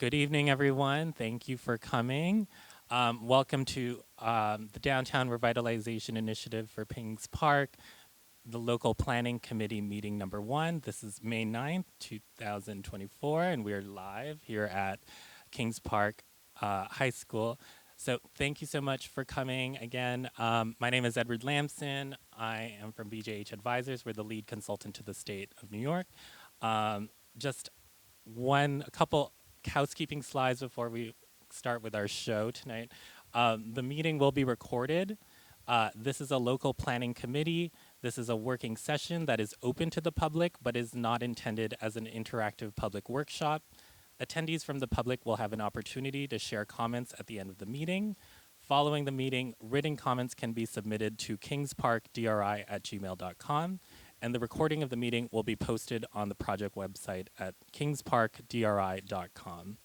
Good evening, everyone. Thank you for coming. Welcome to the Downtown Revitalization Initiative for Pings Park, the local planning committee meeting number 1. This is May 9th, 2024, and we're live here at Kings Park High School. So thank you so much for coming again. My name is Edward Lamson. I am from BJH Advisors. We're the lead consultant to the state of New York. Just a couple housekeeping slides before we start with our show tonight. The meeting will be recorded. This is a local planning committee. This is a working session that is open to the public, but is not intended as an interactive public workshop. Attendees from the public will have an opportunity to share comments at the end of the meeting. Following the meeting, written comments can be submitted to kingsparkdri@gmail.com, and the recording of the meeting will be posted on the project website at kingsparkdri.com.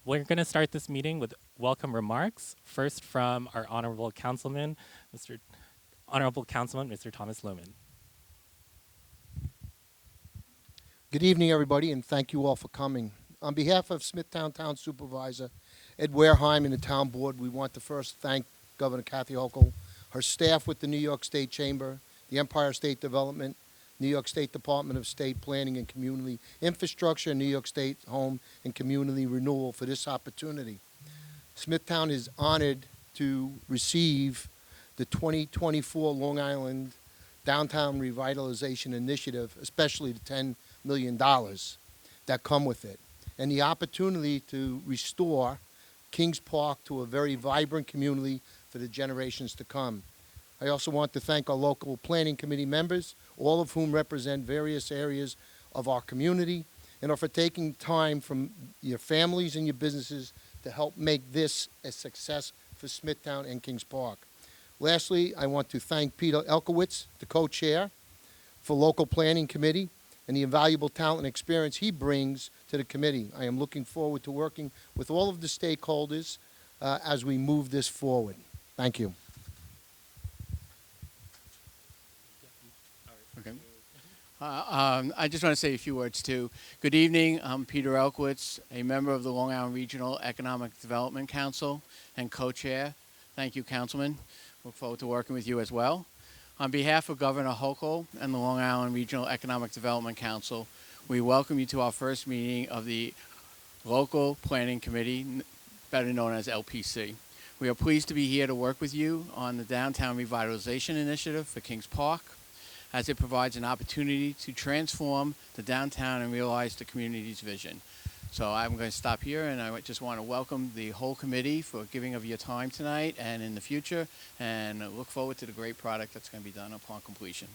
We're going to start this meeting with welcome remarks, first from our Honorable Councilman, Mr. Thomas Lohman. Good evening, everybody, and thank you all for coming. On behalf of Smithtown Town Supervisor Ed Wareheim and the Town Board, we want to first thank Governor Kathy Hochul, her staff with the New York State Chamber, the Empire State Development, New York State Department of State Planning and Community Infrastructure, and New York State Home and Community Renewal for this opportunity. Smithtown is honored to receive the 2024 Long Island Downtown Revitalization Initiative, especially the $10 million that come with it, and the opportunity to restore Kings Park to a very vibrant community for the generations to come. I also want to thank our local planning committee members, all of whom represent various areas of our community, and are for taking time from your families and your businesses to help make this a success for Smithtown and Kings Park. Lastly, I want to thank Peter Elkowitz, the co-chair for local planning committee, and the invaluable talent and experience he brings to the committee. I am looking forward to working with all of the stakeholders as we move this forward. Thank you. Okay. I just want to say a few words too. Good evening. I'm Peter Elkowitz, a member of the Long Island Regional Economic Development Council and co-chair. Thank you, Councilman. Look forward to working with you as well. On behalf of Governor Hochul and the Long Island Regional Economic Development Council, we welcome you to our first meeting of the Local Planning Committee, better known as LPC. We are pleased to be here to work with you on the Downtown Revitalization Initiative for Kings Park, as it provides an opportunity to transform the downtown and realize the community's vision. So I'm going to stop here, and I just want to welcome the whole committee for giving of your time tonight and in the future, and look forward to the great product that's going to be done upon completion.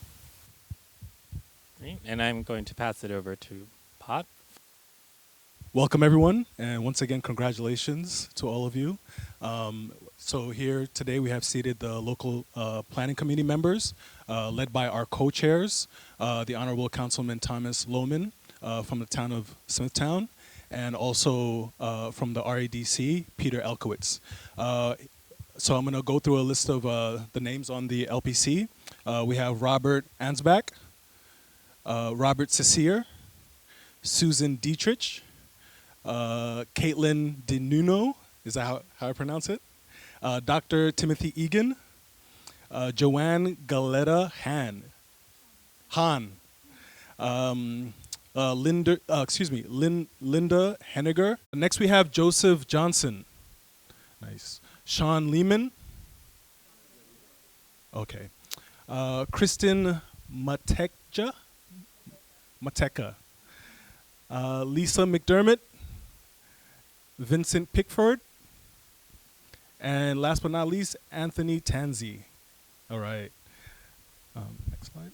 Great. And I'm going to pass it over to Pot. Welcome, everyone, and once again, congratulations to all of you. So here today we have seated the local planning committee members, led by our co-chairs, the Honorable Councilman Thomas Lohman from the town of Smithtown, and also from the RADC, Peter Elkowitz. So I'm going to go through a list of the names on the LPC. We have Robert Ansbach, Robert Cecier, Susan Dietrich, Caitlin DeNuno, is that how I pronounce it? Dr. Timothy Egan, Joanne Galetta Hahn, Linda Henniger. Next we have Joseph Johnson. Nice. Sean Lehman. Okay. Kristen Mateka. Lisa McDermott. Vincent Pickford. And last but not least, Anthony Tanzi. All right. Next slide.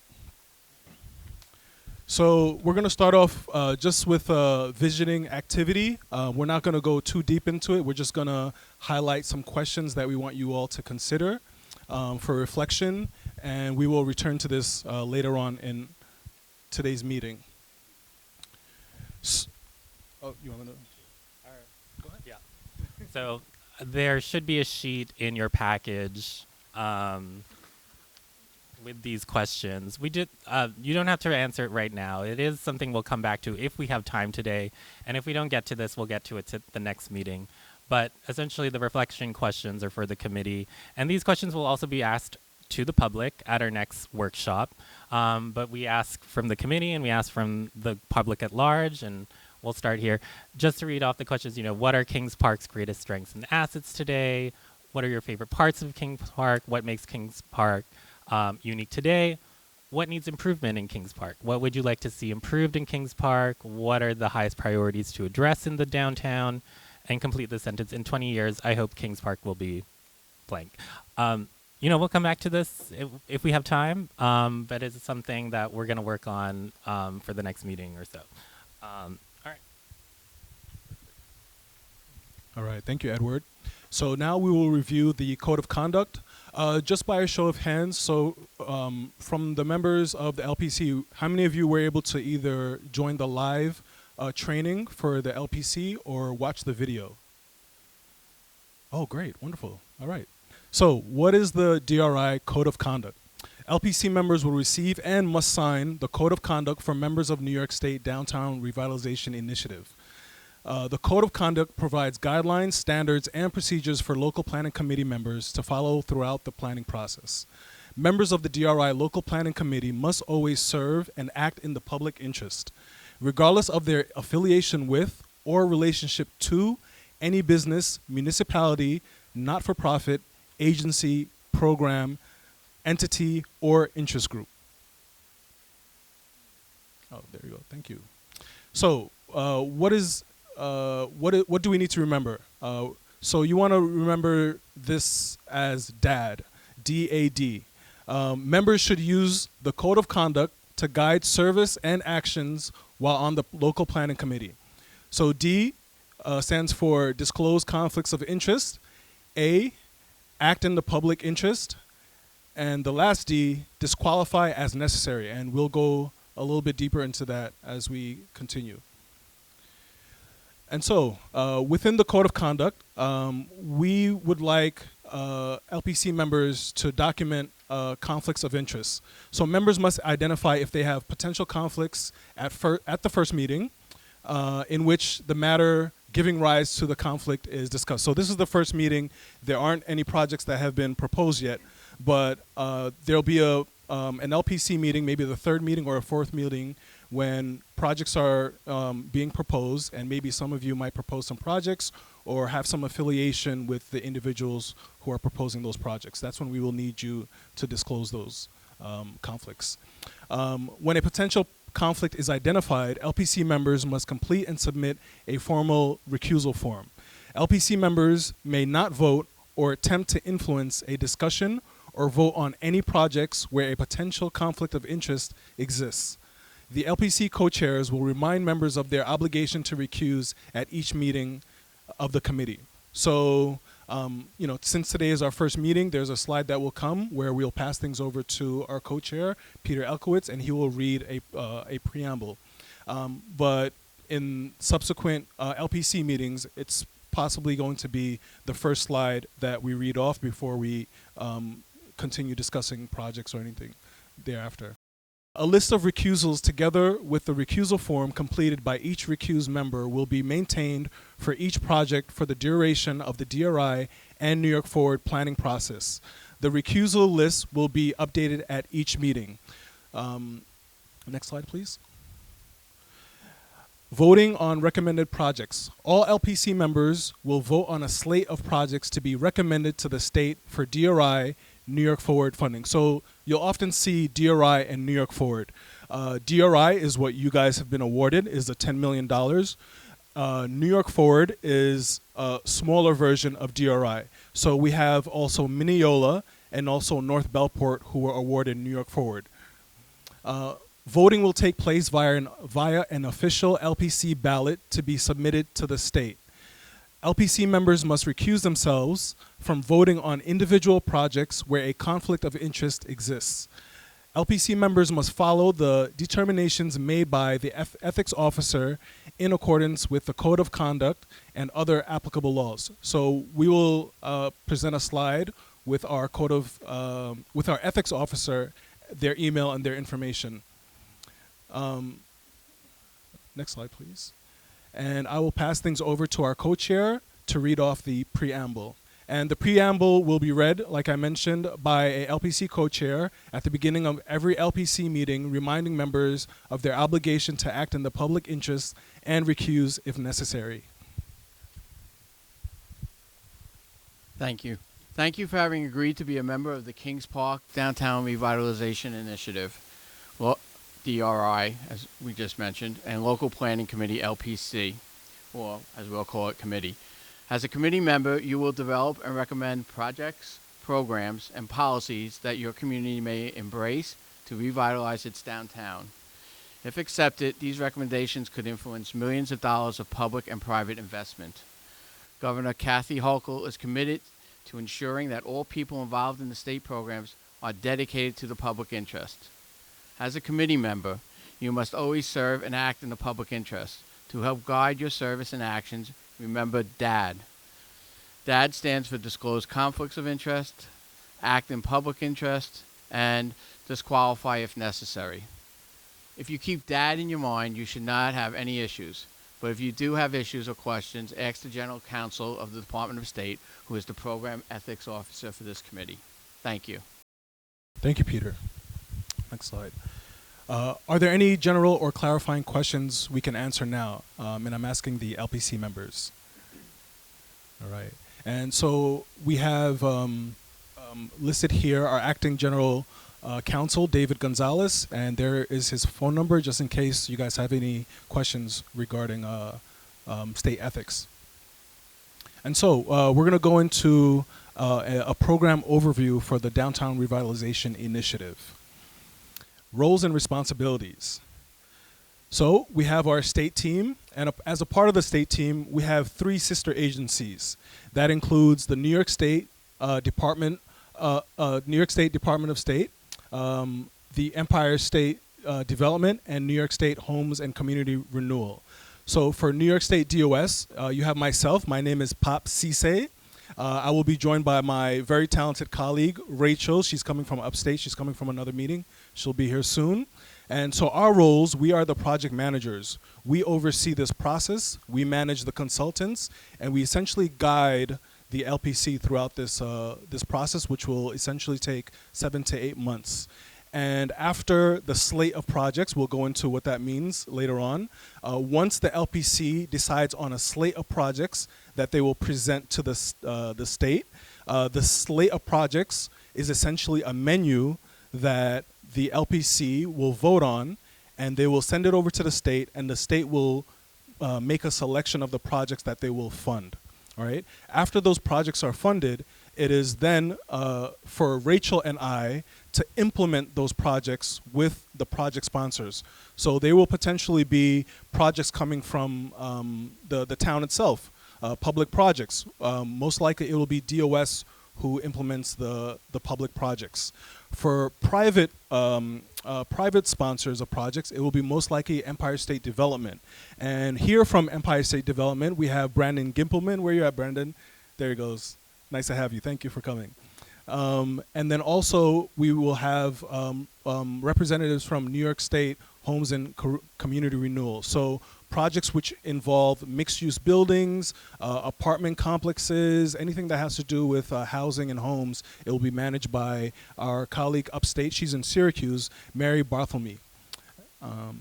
So we're going to start off just with a visioning activity. We're not going to go too deep into it. We're just going to highlight some questions that we want you all to consider for reflection. And we will return to this later on in today's meeting. Oh, you want me to? Go ahead. Yeah. So there should be a sheet in your package. with these questions. We did. You don't have to answer it right now. It is something we'll come back to if we have time today, and if we don't get to this, we'll get to it at the next meeting. But essentially, the reflection questions are for the committee, and these questions will also be asked to the public at our next workshop. But we ask from the committee, and we ask from the public at large, and we'll start here. Just to read off the questions, what are Kings Park's greatest strengths and assets today? What are your favorite parts of Kings Park? What makes Kings Park unique today? What needs improvement in Kings Park? What would you like to see improved in Kings Park? What are the highest priorities to address in the downtown? And complete the sentence, in 20 years, I hope Kings Park will be blank. We'll come back to this if we have time, but it's something that we're going to work on for the next meeting or so. All right. All right, thank you, Edward. So now we will review the code of conduct. Just by a show of hands, so from the members of the LPC, how many of you were able to either join the live training for the LPC or watch the video? Oh, great, wonderful. All right. So what is the DRI code of conduct? LPC members will receive and must sign the code of conduct from members of New York State Downtown Revitalization Initiative. The Code of Conduct provides guidelines, standards, and procedures for local planning committee members to follow throughout the planning process. Members of the DRI Local Planning Committee must always serve and act in the public interest, regardless of their affiliation with or relationship to any business, municipality, not-for-profit, agency, program, entity, or interest group. Oh, there you go. Thank you. So, what do we need to remember? So you want to remember this as DAD, D-A-D. Members should use the code of conduct to guide service and actions while on the local planning committee. So D stands for disclose conflicts of interest. A, act in the public interest. And the last D, disqualify as necessary. And we'll go a little bit deeper into that as we continue. And so, within the code of conduct, we would like LPC members to document conflicts of interest. So members must identify if they have potential conflicts at the first meeting, in which the matter giving rise to the conflict is discussed. So this is the first meeting. There aren't any projects that have been proposed yet, but there'll be an LPC meeting, maybe the third meeting or a fourth meeting, when projects are being proposed, and maybe some of you might propose some projects or have some affiliation with the individuals who are proposing those projects. That's when we will need you to disclose those conflicts. When a potential conflict is identified, LPC members must complete and submit a formal recusal form. LPC members may not vote or attempt to influence a discussion or vote on any projects where a potential conflict of interest exists. The LPC co-chairs will remind members of their obligation to recuse at each meeting of the committee. So, since today is our first meeting, there's a slide that will come where we'll pass things over to our co-chair, Peter Elkowitz, and he will read a preamble. But in subsequent LPC meetings, it's possibly going to be the first slide that we read off before we continue discussing projects or anything thereafter. A list of recusals together with the recusal form completed by each recused member will be maintained for each project for the duration of the DRI and New York Forward planning process. The recusal list will be updated at each meeting. Next slide, please. Voting on recommended projects. All LPC members will vote on a slate of projects to be recommended to the state for DRI New York Forward funding. So you'll often see DRI and New York Forward. DRI is what you guys have been awarded, is the $10 million. New York Forward is a smaller version of DRI. So we have also Mineola and also North Bellport who were awarded New York Forward. Voting will take place via an official LPC ballot to be submitted to the state. LPC members must recuse themselves from voting on individual projects where a conflict of interest exists. LPC members must follow the determinations made by the ethics officer in accordance with the Code of Conduct and other applicable laws. So we will present a slide with our ethics officer their email and their information. Next slide, please. And I will pass things over to our co-chair to read off the preamble. And the preamble will be read, like I mentioned, by a LPC co-chair at the beginning of every LPC meeting, reminding members of their obligation to act in the public interest and recuse if necessary. Thank you. Thank you for having agreed to be a member of the Kings Park Downtown Revitalization Initiative, well, DRI, as we just mentioned, and Local Planning Committee, LPC, or as we'll call it, committee. As a committee member, you will develop and recommend projects, programs, and policies that your community may embrace to revitalize its downtown. If accepted, these recommendations could influence millions of dollars of public and private investment. Governor Kathy Hochul is committed to ensuring that all people involved in the state programs are dedicated to the public interest. As a committee member, you must always serve and act in the public interest. To help guide your service and actions, remember DAD. DAD stands for Disclose Conflicts of Interest, Act in Public Interest, and Disqualify if necessary. If you keep DAD in your mind, you should not have any issues. But if you do have issues or questions, ask the General Counsel of the Department of State, who is the Program Ethics Officer for this committee. Thank you. Thank you, Peter. Next slide. Are there any general or clarifying questions we can answer now? And I'm asking the LPC members. All right. And so we have listed here our acting general counsel, David Gonzalez, and there is his phone number just in case you guys have any questions regarding state ethics. And so we're going to go into a program overview for the Downtown Revitalization Initiative. Roles and responsibilities. So we have our state team, and as a part of the state team, we have 3 sister agencies. That includes the New York State Department of State, the Empire State Development, and New York State Homes and Community Renewal. So for New York State DOS, you have myself. My name is Pop Cisse. I will be joined by my very talented colleague, Rachel. She's coming from upstate. She's coming from another meeting. She'll be here soon. And so our roles, we are the project managers. We oversee this process. We manage the consultants, and we essentially guide the LPC throughout this process, which will essentially take 7 to 8 months. And after the slate of projects, we'll go into what that means later on. Once the LPC decides on a slate of projects that they will present to the state, the slate of projects is essentially a menu that the LPC will vote on, and they will send it over to the state, and the state will make a selection of the projects that they will fund. All right. After those projects are funded, it is then for Rachel and I to implement those projects with the project sponsors. So they will potentially be projects coming from the town itself, public projects. Most likely it will be DOS who implements the public projects. For private sponsors of projects, it will be most likely Empire State Development. And here from Empire State Development, we have Brandon Gimpelman. Where you at, Brandon? There he goes. Nice to have you. Thank you for coming. And then also we will have representatives from New York State Homes and Community Renewal. So projects which involve mixed-use buildings, apartment complexes, anything that has to do with housing and homes, it will be managed by our colleague upstate. She's in Syracuse, Mary Bartholomew.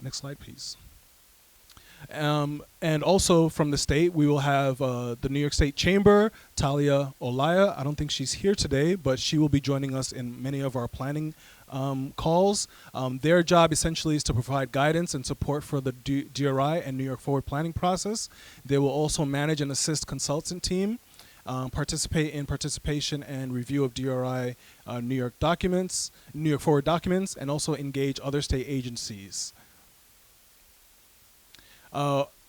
Next slide, please. And also from the state, we will have the New York State Chamber, Talia Olaya. I don't think she's here today, but she will be joining us in many of our planning calls. Their job essentially is to provide guidance and support for the DRI and New York Forward planning process. They will also manage and assist consultant team, participation and review of DRI New York documents, New York Forward documents, and also engage other state agencies.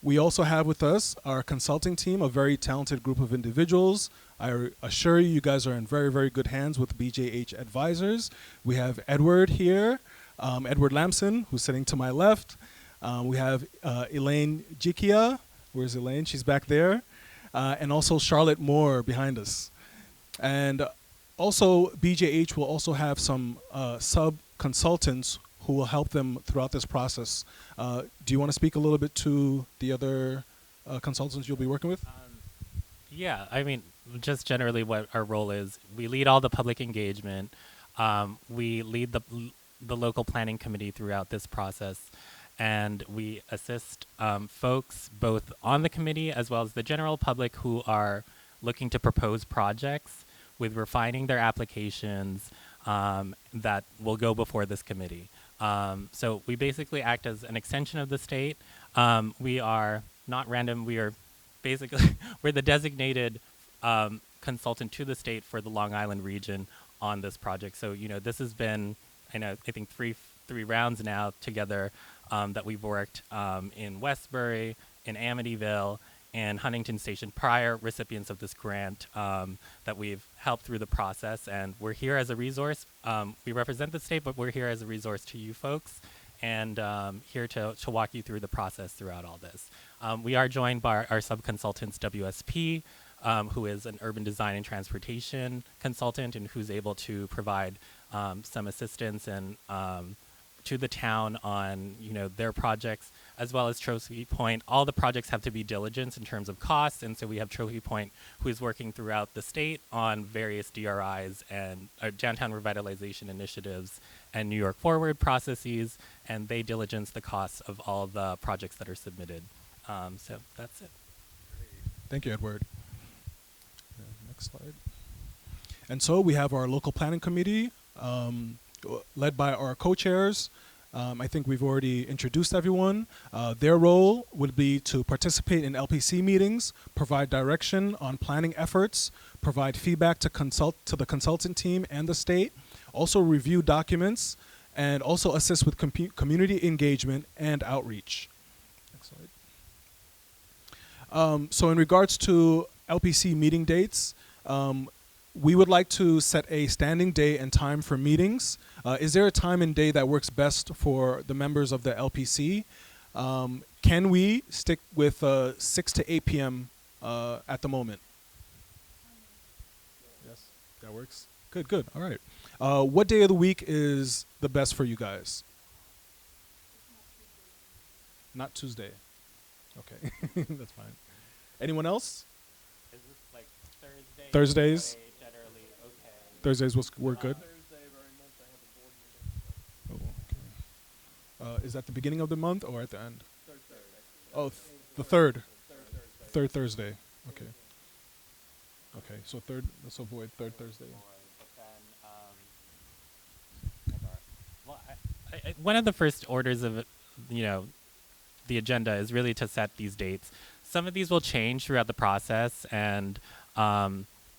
We also have with us our consulting team, a very talented group of individuals. I assure you, you guys are in very, very good hands with BJH Advisors. We have Edward here, Edward Lamson, who's sitting to my left. We have Elaine Jikia. Where's Elaine? She's back there. And also Charlotte Moore behind us. And also BJH will also have some consultants who will help them throughout this process. Do you want to speak a little bit to the other consultants you'll be working with? Yeah, I mean, just generally what our role is. We lead all the public engagement. We lead the local planning committee throughout this process, and we assist folks both on the committee as well as the general public who are looking to propose projects with refining their applications that will go before this committee. So we basically act as an extension of the state. We are not random. We are basically we're the designated consultant to the state for the Long Island region on this project. So this has been I think three rounds now together that we've worked in Westbury, in Amityville, and Huntington Station, prior recipients of this grant that we've helped through the process. And we're here as a resource. We represent the state, but we're here as a resource to you folks, and here to walk you through the process throughout all this. We are joined by our sub-consultants, WSP, who is an urban design and transportation consultant and who's able to provide some assistance and to the town on their projects, as well as Trophy Point. All the projects have to be diligent in terms of costs, and so we have Trophy Point, who is working throughout the state on various DRIs and downtown revitalization initiatives and New York Forward processes, and they diligence the costs of all the projects that are submitted. So that's it. Thank you, Edward. Next slide. And so we have our local planning committee, led by our co-chairs. I think we've already introduced everyone. Their role would be to participate in LPC meetings, provide direction on planning efforts, provide feedback to the consultant team and the state, also review documents, and also assist with community engagement and outreach. Next slide. So in regards to LPC meeting dates, we would like to set a standing day and time for meetings. Is there a time and day that works best for the members of the LPC? Can we stick with 6 to 8 p.m. At the moment? Yes, that works. Good. All right. What day of the week is the best for you guys? Not Tuesday. Okay, that's fine. Anyone else? Is this like Thursday? Thursdays? Generally, okay. Thursdays work good? Thursday of every month I have a board meeting. Oh, okay. Is that the beginning of the month or at the end? Third Thursday. Oh, the third. Third Thursday. Third Thursday. Okay. Okay, so let's avoid third Thursday. But then, well, one of the first orders of, the agenda is really to set these dates. Some of these will change throughout the process, and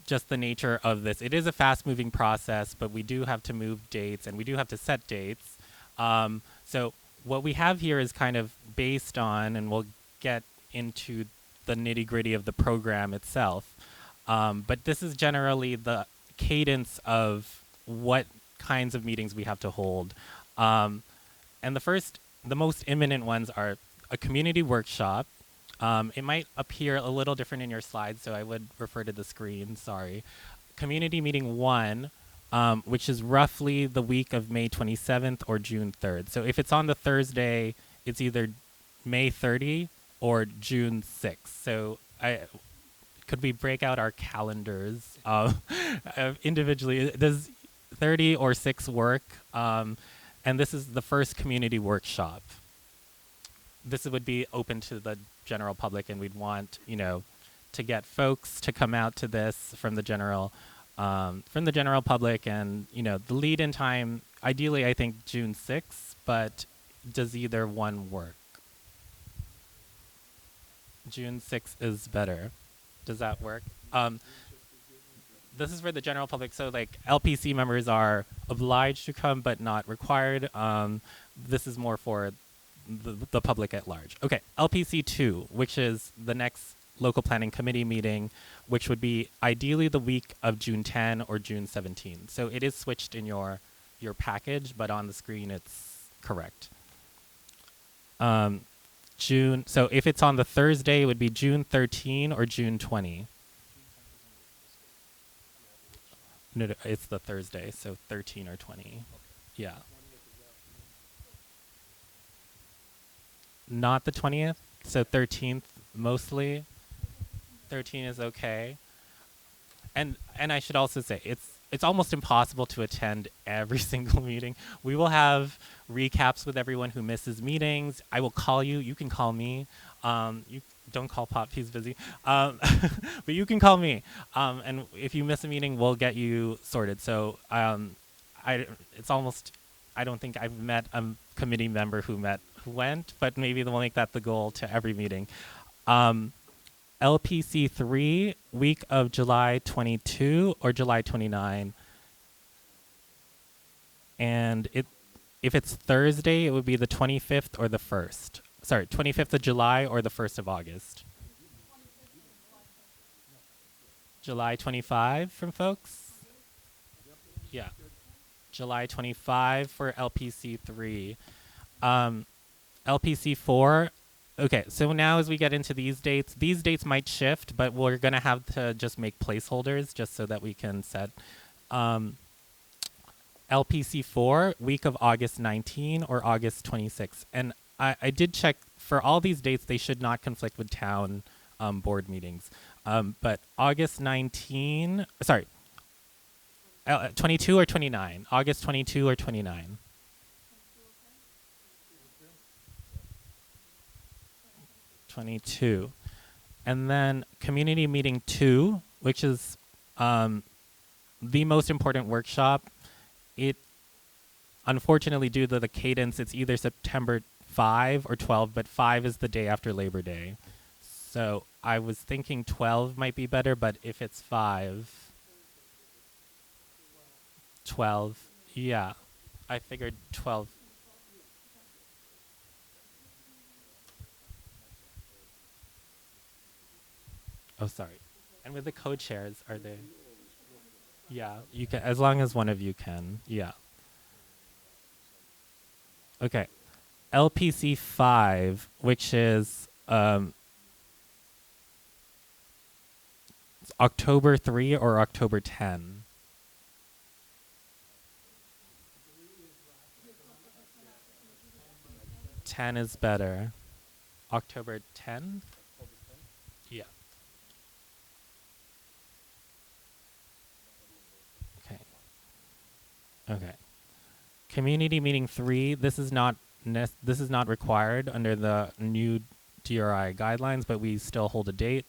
just the nature of this. It is a fast-moving process, but we do have to move dates, and we do have to set dates. So what we have here is kind of based on, and we'll get into the nitty-gritty of the program itself. But this is generally the cadence of what kinds of meetings we have to hold. And the most imminent ones are a community workshop. It might appear a little different in your slides, so I would refer to the screen, sorry. Community meeting 1, which is roughly the week of May 27th or June 3rd. So if it's on the Thursday, it's either May 30 or June 6th. So could we break out our calendars individually? Does 30 or 6 work? And this is the first community workshop. This would be open to the general public, and we'd want, to get folks to come out to this from the general public, and the lead-in time. Ideally, I think June 6th, but does either one work? June 6th is better. Does that work? This is for the general public, so like LPC members are obliged to come but not required. This is more for the public at large. Okay, LPC 2, which is the next local planning committee meeting, which would be ideally the week of June 10 or June 17. So it is switched in your package, but on the screen it's correct. So if it's on the Thursday, it would be June 13 or June 20. No, it's the Thursday, so 13 or 20. Yeah. not the 20th, so 13th mostly. 13 is okay. And I should also say it's almost impossible to attend every single meeting. We will have recaps with everyone who misses meetings. I will call you. You can call me. You don't call Pop. He's busy. But you can call me. And if you miss a meeting, we'll get you sorted. So it's almost. I don't think I've met a committee member who went, but maybe we'll make that the goal to every meeting. LPC 3, week of July 22 or July 29. And if it's Thursday, it would be the 25th or the 1st. Sorry, 25th of July or the 1st of August. July 25 from folks? Yeah. July 25 for LPC 3. LPC 4. Okay, so now as we get into these dates might shift, but we're going to have to just make placeholders just so that we can set LPC 4, week of August 19 or August 26. And I did check for all these dates, they should not conflict with town board meetings. But August 19, sorry, 22 or 29? August 22 or 29? 22. And then community meeting 2, which is the most important workshop. It, unfortunately, due to the cadence, it's either September 5 or 12, but 5 is the day after Labor Day. So I was thinking 12 might be better, but if it's 5, 12, yeah. I figured 12. Oh, sorry. And with the co-chairs, are they? Yeah, you can, as long as one of you can. Yeah. Okay. LPC 5, which is October 3 or October 10. Ten is better. October 10? Yeah. Okay. Okay. Community meeting 3. This is not required under the new DRI guidelines, but we still hold a date.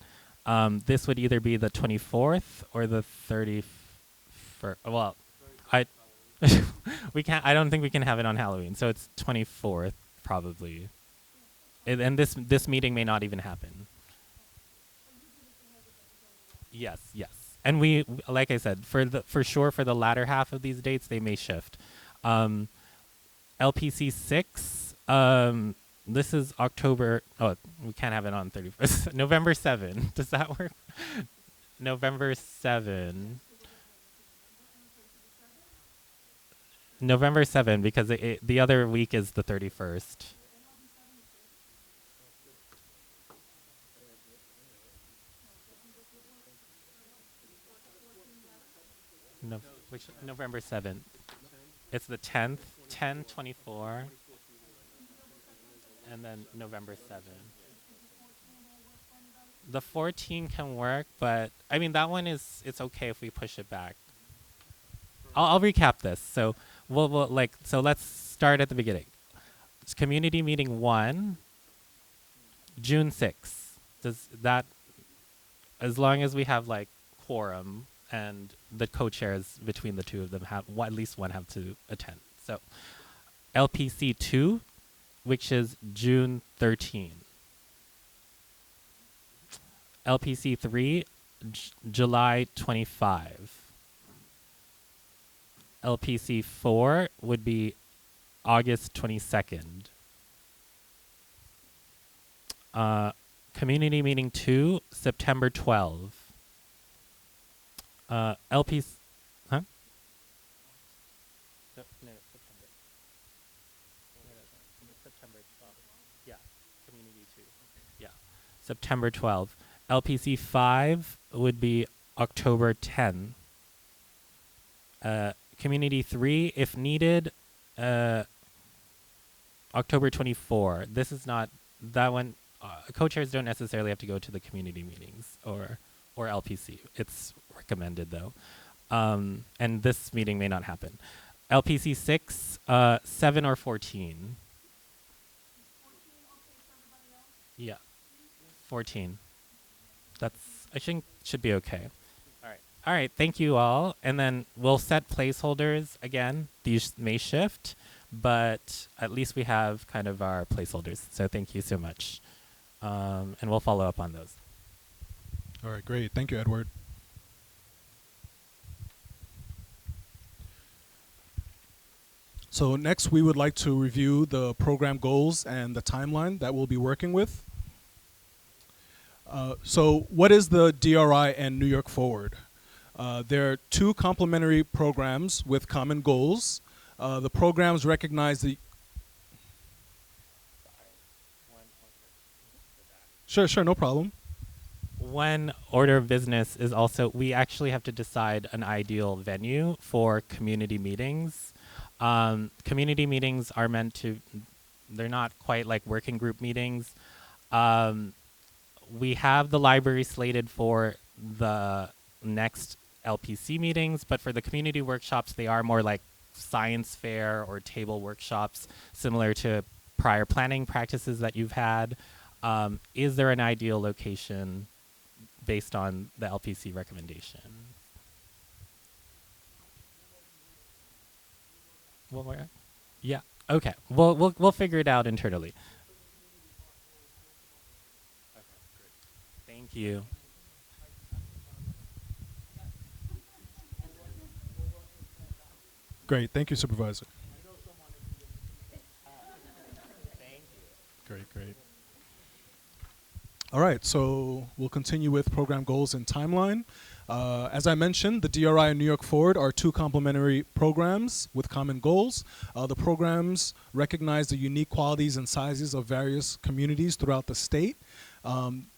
This would either be the 24th or the 31st. Well, we can't. I don't think we can have it on Halloween, so it's 24th probably. And this meeting may not even happen. Yes, yes. And we, like I said, for sure for the latter half of these dates, they may shift. LPC 6. This is October. Oh, we can't have it on 31st. November 7. Does that work? November 7. November 7, because the other week is the 31st. No, which November 7th? It's the 10th, 10/24, and then November 7th. The 14 can work, but I mean that one it's okay if we push it back. I'll recap this. So so let's start at the beginning. It's community meeting 1, June 6th. Does that, as long as we have like quorum and the co-chairs between the two of them have at least one have to attend. So LPC 2, which is June 13. LPC 3, July 25. LPC 4 would be August 22nd. Community meeting 2, September 12. LPC, huh? No, September. September 12. Yeah, community 2. Yeah, September 12. LPC 5 would be October 10. Community 3, if needed, October 24. This is not that one, co-chairs don't necessarily have to go to the community meetings or LPC. It's recommended though, and this meeting may not happen. LPC 6, 7 or 14. Yeah, 14. That's, I think, should be okay. All right. All right. Thank you all. And then we'll set placeholders again. These may shift, but at least we have kind of our placeholders. So thank you so much. And we'll follow up on those. All right, great. Thank you, Edward. So next, we would like to review the program goals and the timeline that we'll be working with. So what is the DRI and New York Forward? There are two complementary programs with common goals. The programs recognize the... Sure, no problem. One order of business is also, we actually have to decide an ideal venue for community meetings. Community meetings are meant to, they're not quite like working group meetings. We have the library slated for the next LPC meetings, but for the community workshops, they are more like science fair or table workshops, similar to prior planning practices that you've had. Is there an ideal location based on the LPC recommendation? One more? Yeah. Okay. We'll figure it out internally. Thank you. Great, thank you, Supervisor. Great. All right, so we'll continue with program goals and timeline. As I mentioned, the DRI and New York Forward are two complementary programs with common goals. The programs recognize the unique qualities and sizes of various communities throughout the state.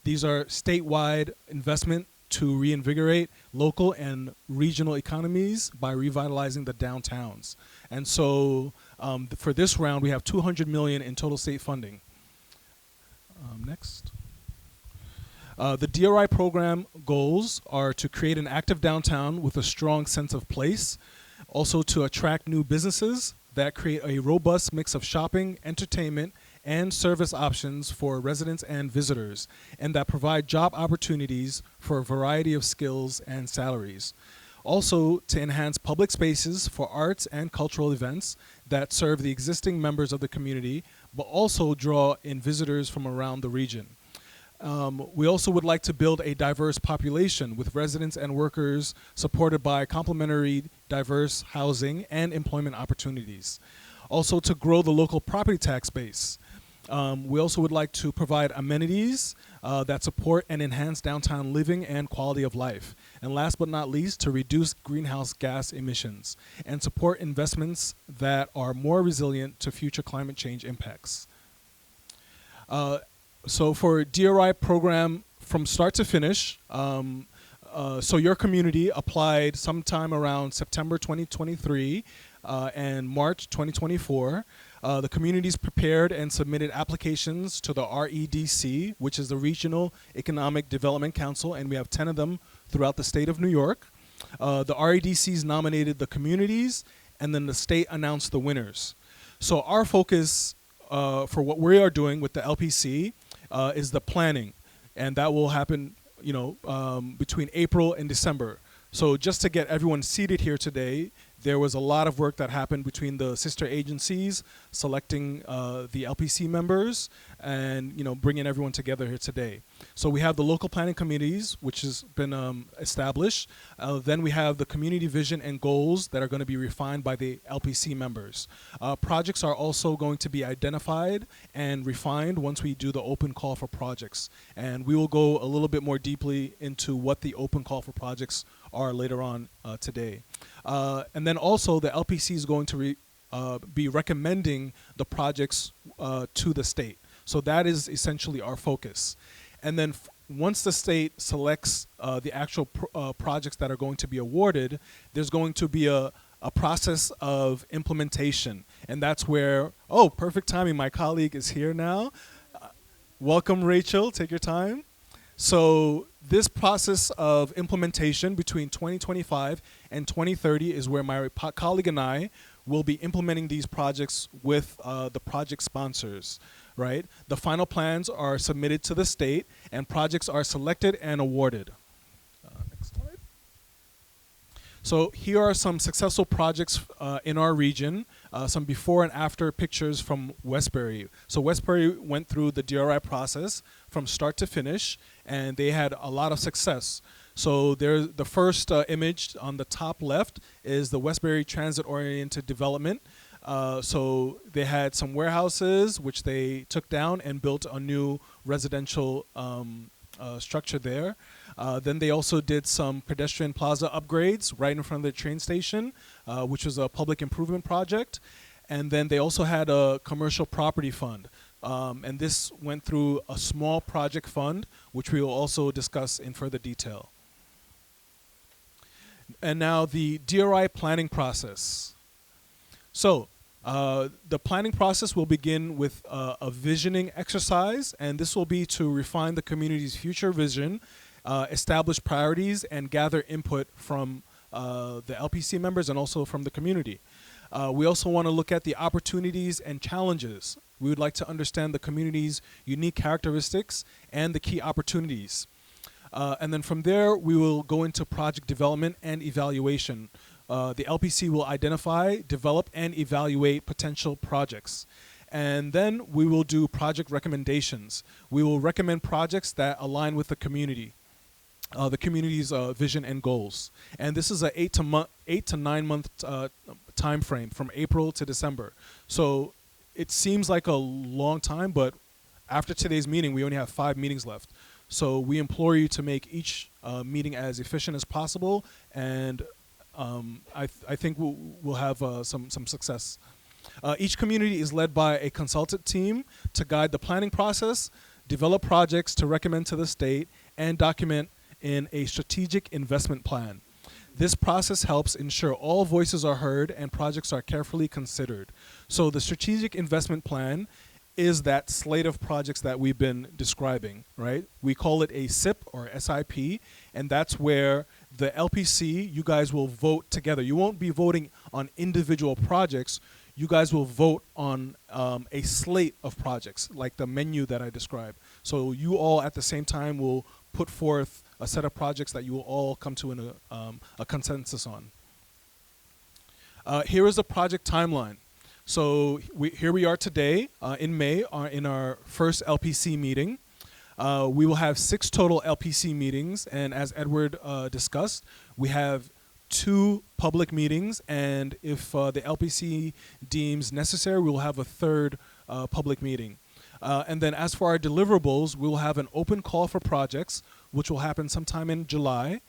These are statewide investment to reinvigorate local and regional economies by revitalizing the downtowns. And so for this round, we have $200 million in total state funding. Next. The DRI program goals are to create an active downtown with a strong sense of place, also to attract new businesses that create a robust mix of shopping, entertainment, and service options for residents and visitors, and that provide job opportunities for a variety of skills and salaries. Also, to enhance public spaces for arts and cultural events that serve the existing members of the community, but also draw in visitors from around the region. We also would like to build a diverse population with residents and workers supported by complementary diverse housing and employment opportunities. Also to grow the local property tax base. We also would like to provide amenities that support and enhance downtown living and quality of life. And last but not least, to reduce greenhouse gas emissions and support investments that are more resilient to future climate change impacts. So for DRI program from start to finish, so your community applied sometime around September 2023 and March 2024. The communities prepared and submitted applications to the REDC, which is the Regional Economic Development Council, and we have 10 of them throughout the state of New York. The REDCs nominated the communities, and then the state announced the winners. So our focus for what we are doing with the LPC is the planning, and that will happen, between April and December. So just to get everyone seated here today, there was a lot of work that happened between the sister agencies, selecting the LPC members, and bringing everyone together here today. So we have the local planning committees, which has been established. Then we have the community vision and goals that are going to be refined by the LPC members. Projects are also going to be identified and refined once we do the open call for projects. And we will go a little bit more deeply into what the open call for projects are later on today. And then also the LPC is going to be recommending the projects to the state. So that is essentially our focus. And then once the state selects the actual projects that are going to be awarded, there's going to be a process of implementation. And that's where, perfect timing, my colleague is here now. Welcome, Rachel. Take your time. So this process of implementation between 2025 and 2030 is where my colleague and I will be implementing these projects with the project sponsors, right? The final plans are submitted to the state and projects are selected and awarded. Next slide. So here are some successful projects in our region, some before and after pictures from Westbury. So Westbury went through the DRI process from start to finish, and they had a lot of success. So there's the first image on the top left is the Westbury transit-oriented development. So they had some warehouses, which they took down and built a new residential structure there. Then they also did some pedestrian plaza upgrades right in front of the train station, which was a public improvement project. And then they also had a commercial property fund. And this went through a small project fund, which we will also discuss in further detail. And now the DRI planning process. So the planning process will begin with a visioning exercise, and this will be to refine the community's future vision, establish priorities, and gather input from the LPC members and also from the community. We also want to look at the opportunities and challenges. We would like to understand the community's unique characteristics and the key opportunities. And then from there, we will go into project development and evaluation. The LPC will identify, develop, and evaluate potential projects. And then we will do project recommendations. We will recommend projects that align with the community's vision and goals. And this is an 8 to 9 month time frame from April to December. So it seems like a long time, but after today's meeting, we only have 5 meetings left. So we implore you to make each meeting as efficient as possible, and I think we'll have some success. Each community is led by a consultant team to guide the planning process, develop projects to recommend to the state, and document in a strategic investment plan. This process helps ensure all voices are heard and projects are carefully considered. So the strategic investment plan is that slate of projects that we've been describing, right? We call it a SIP or SIP, and that's where the LPC, you guys will vote together. You won't be voting on individual projects. You guys will vote on a slate of projects, like the menu that I described. So you all at the same time will put forth a set of projects that you will all come to a consensus on. Here is the project timeline. So here we are today in May in our first LPC meeting. We will have 6 total LPC meetings, and as Edward discussed, we have 2 public meetings, and if the LPC deems necessary, we will have a 3rd public meeting. And then as for our deliverables, we will have an open call for projects, which will happen sometime in July.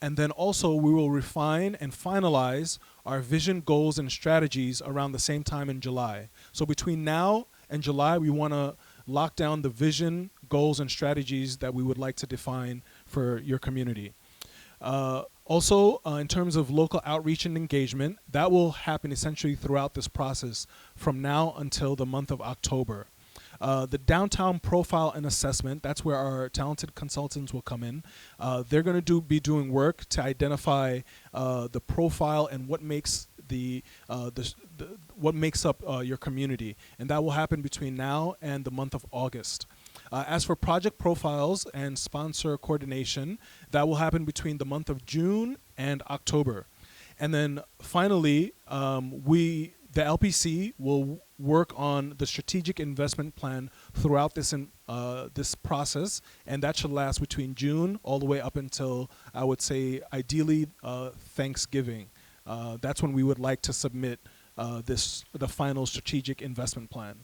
And then also we will refine and finalize our vision, goals, and strategies around the same time in July. So between now and July, we want to lock down the vision, goals, and strategies that we would like to define for your community. Also, in terms of local outreach and engagement, that will happen essentially throughout this process from now until the month of October. The downtown profile and assessment, that's where our talented consultants will come in. They're going to be doing work to identify the profile and what makes what makes up your community, and that will happen between now and the month of August. As for project profiles and sponsor coordination, that will happen between the month of June and October. And then finally, the LPC will work on the strategic investment plan throughout this process, and that should last between June all the way up until, I would say, ideally Thanksgiving. That's when we would like to submit the final strategic investment plan.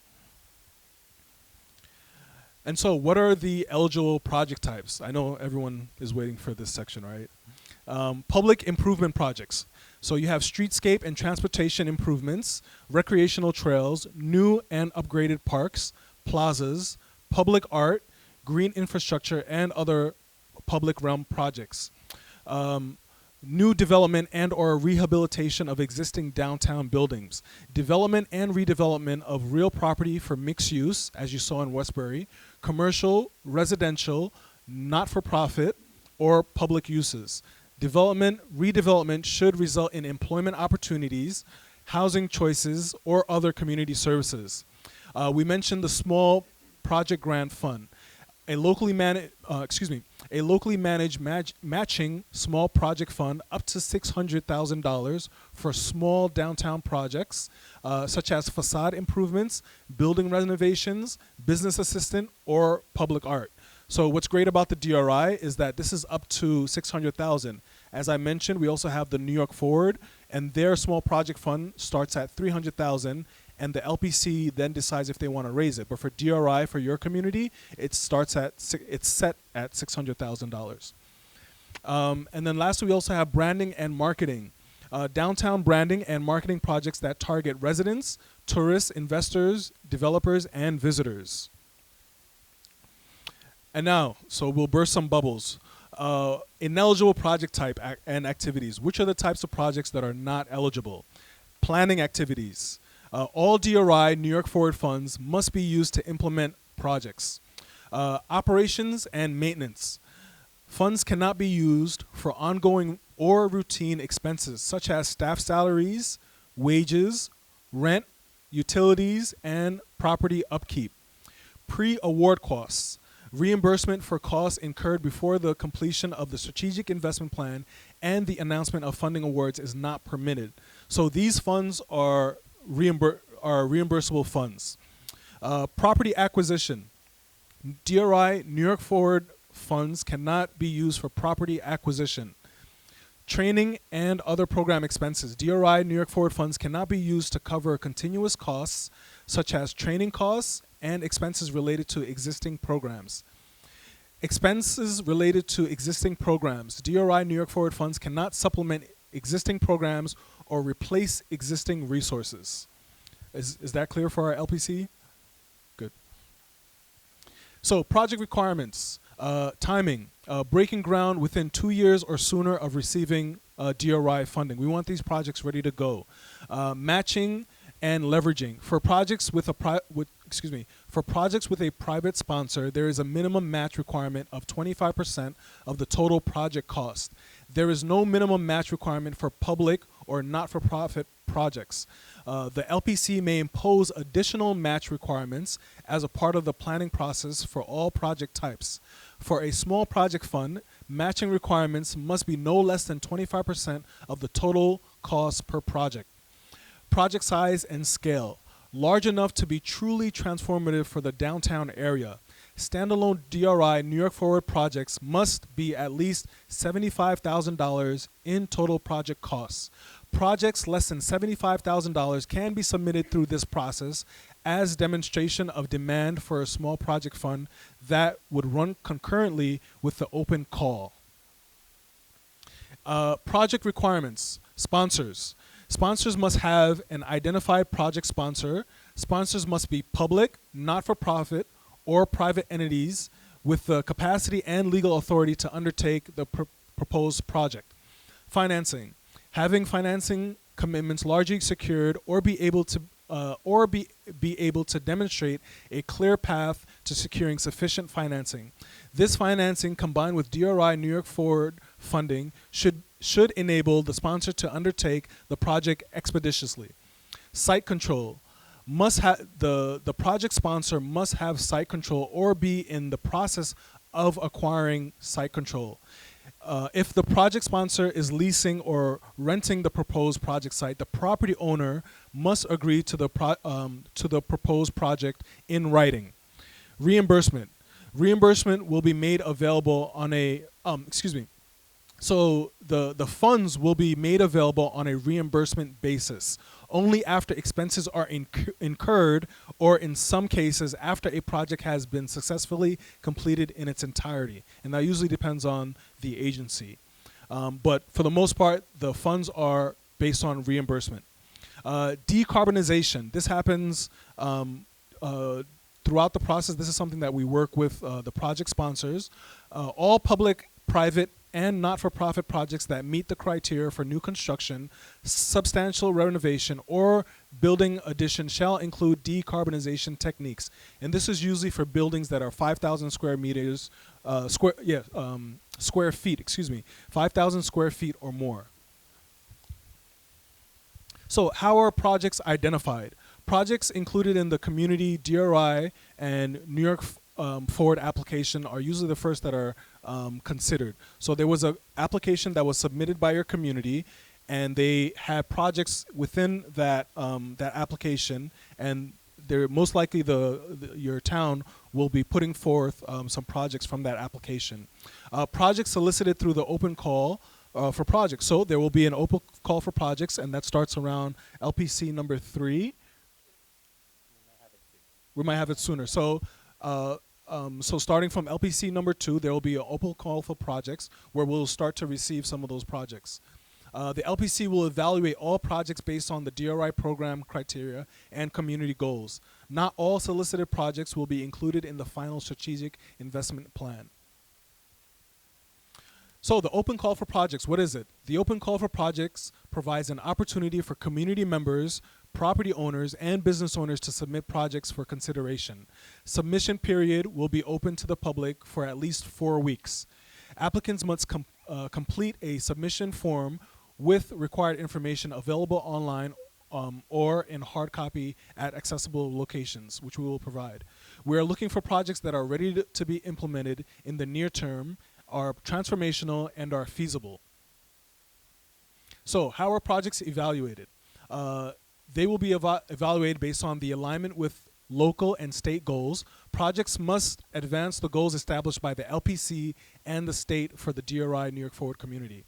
And so what are the eligible project types? I know everyone is waiting for this section, right? Public improvement projects. So you have streetscape and transportation improvements, recreational trails, new and upgraded parks, plazas, public art, green infrastructure, and other public realm projects. New development and or rehabilitation of existing downtown buildings. Development and redevelopment of real property for mixed use, as you saw in Westbury. commercial, residential, not-for-profit, or public uses. Redevelopment should result in employment opportunities, housing choices, or other community services. We mentioned the Small Project Grant Fund, a locally managed matching small project fund up to $600,000 for small downtown projects, such as facade improvements, building renovations, business assistant, or public art. So what's great about the DRI is that this is up to $600,000. As I mentioned, we also have the New York Forward, and their small project fund starts at $300,000, and the LPC then decides if they want to raise it. But for DRI, for your community, it's set at $600,000. And then lastly, we also have branding and marketing. Downtown branding and marketing projects that target residents, tourists, investors, developers, and visitors. And now, so we'll burst some bubbles. Ineligible project type and activities. Which are the types of projects that are not eligible? Planning activities. All DRI New York Forward funds must be used to implement projects. Operations and maintenance. Funds cannot be used for ongoing or routine expenses such as staff salaries, wages, rent, utilities, and property upkeep. Pre-award costs. Reimbursement for costs incurred before the completion of the strategic investment plan and the announcement of funding awards is not permitted. So these funds are reimbursable funds. Property acquisition. DRI New York Forward funds cannot be used for property acquisition. Training and other program expenses. DRI New York Forward funds cannot be used to cover continuous costs such as training costs and expenses related to existing programs. Expenses related to existing programs. DRI New York Forward funds cannot supplement existing programs or replace existing resources. Is that clear for our LPC? Good. So project requirements, timing, breaking ground within 2 years or sooner of receiving DRI funding. We want these projects ready to go. Matching and leveraging. For projects with a private sponsor, there is a minimum match requirement of 25% of the total project cost. There is no minimum match requirement for public or not-for-profit projects. The LPC may impose additional match requirements as a part of the planning process for all project types. For a small project fund, matching requirements must be no less than 25% of the total cost per project. Project size and scale. Large enough to be truly transformative for the downtown area. Standalone DRI New York Forward projects must be at least $75,000 in total project costs. Projects less than $75,000 can be submitted through this process as demonstration of demand for a small project fund that would run concurrently with the open call. Project requirements. Sponsors. Sponsors must have an identified project sponsor. Sponsors must be public, not-for-profit, or private entities with the capacity and legal authority to undertake the proposed project. Financing. Having financing commitments largely secured or be able to demonstrate a clear path to securing sufficient financing. This financing, combined with DRI New York Forward funding, should enable the sponsor to undertake the project expeditiously. Site control. The project sponsor must have site control or be in the process of acquiring site control. If the project sponsor is leasing or renting the proposed project site, the property owner must agree to the proposed project in writing. Reimbursement. Reimbursement will be made available on a So the funds will be made available on a reimbursement basis only after expenses are incurred, or in some cases after a project has been successfully completed in its entirety. And that usually depends on the agency. But for the most part, the funds are based on reimbursement. Decarbonization. This happens throughout the process. This is something that we work with the project sponsors. All public, private, and not-for-profit projects that meet the criteria for new construction, substantial renovation, or building addition shall include decarbonization techniques, and this is usually for buildings that are 5,000 square meters, square feet. Excuse me, 5,000 square feet or more. So, how are projects identified? Projects included in the community DRI and New York Forward application are usually the first that are considered. So there was an application that was submitted by your community, and they had projects within that that application, and they're most likely your town will be putting forth some projects from that application. Projects solicited through the open call for projects. So there will be an open call for projects, and that starts around LPC number 3. We might have it sooner. So, so starting from LPC number 2, there will be an open call for projects where we'll start to receive some of those projects. The LPC will evaluate all projects based on the DRI program criteria and community goals. Not all solicited projects will be included in the final strategic investment plan. So the open call for projects, what is it? The open call for projects provides an opportunity for community members, property owners, and business owners to submit projects for consideration. Submission period will be open to the public for at least 4 weeks. Applicants must complete a submission form with required information available online or in hard copy at accessible locations, which we will provide. We are looking for projects that are ready to be implemented in the near term, are transformational, and are feasible. So how are projects evaluated? They will be evaluated based on the alignment with local and state goals. Projects must advance the goals established by the LPC and the state for the DRI New York Forward community.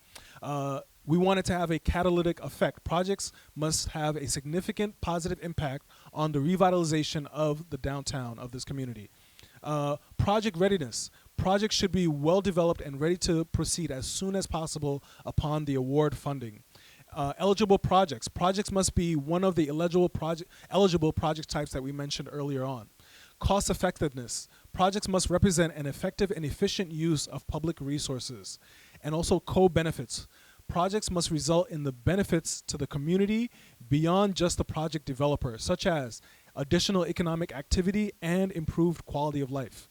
We want it to have a catalytic effect. Projects must have a significant positive impact on the revitalization of the downtown of this community. Project readiness. Projects should be well developed and ready to proceed as soon as possible upon the award funding. Eligible projects. Projects must be one of the eligible project types that we mentioned earlier on. Cost effectiveness. Projects must represent an effective and efficient use of public resources. And also co-benefits. Projects must result in the benefits to the community beyond just the project developer, such as additional economic activity and improved quality of life.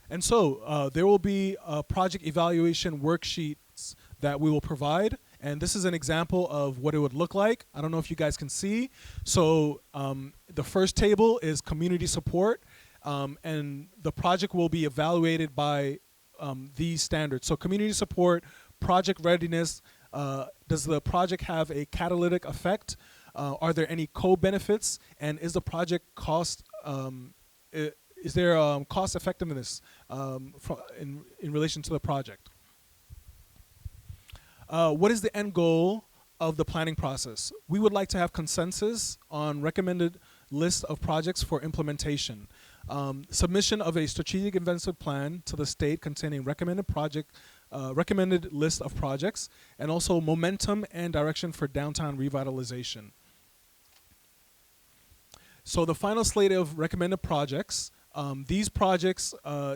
And so there will be project evaluation worksheets that we will provide. And this is an example of what it would look like. I don't know if you guys can see. So the first table is community support. And the project will be evaluated by these standards. So community support, project readiness. Does the project have a catalytic effect? Are there any co-benefits? And is the project cost, is there cost effectiveness in relation to the project? What is the end goal of the planning process? We would like to have consensus on recommended list of projects for implementation. Submission of a strategic investment plan to the state containing recommended list of projects, and also momentum and direction for downtown revitalization. So the final slate of recommended projects. These projects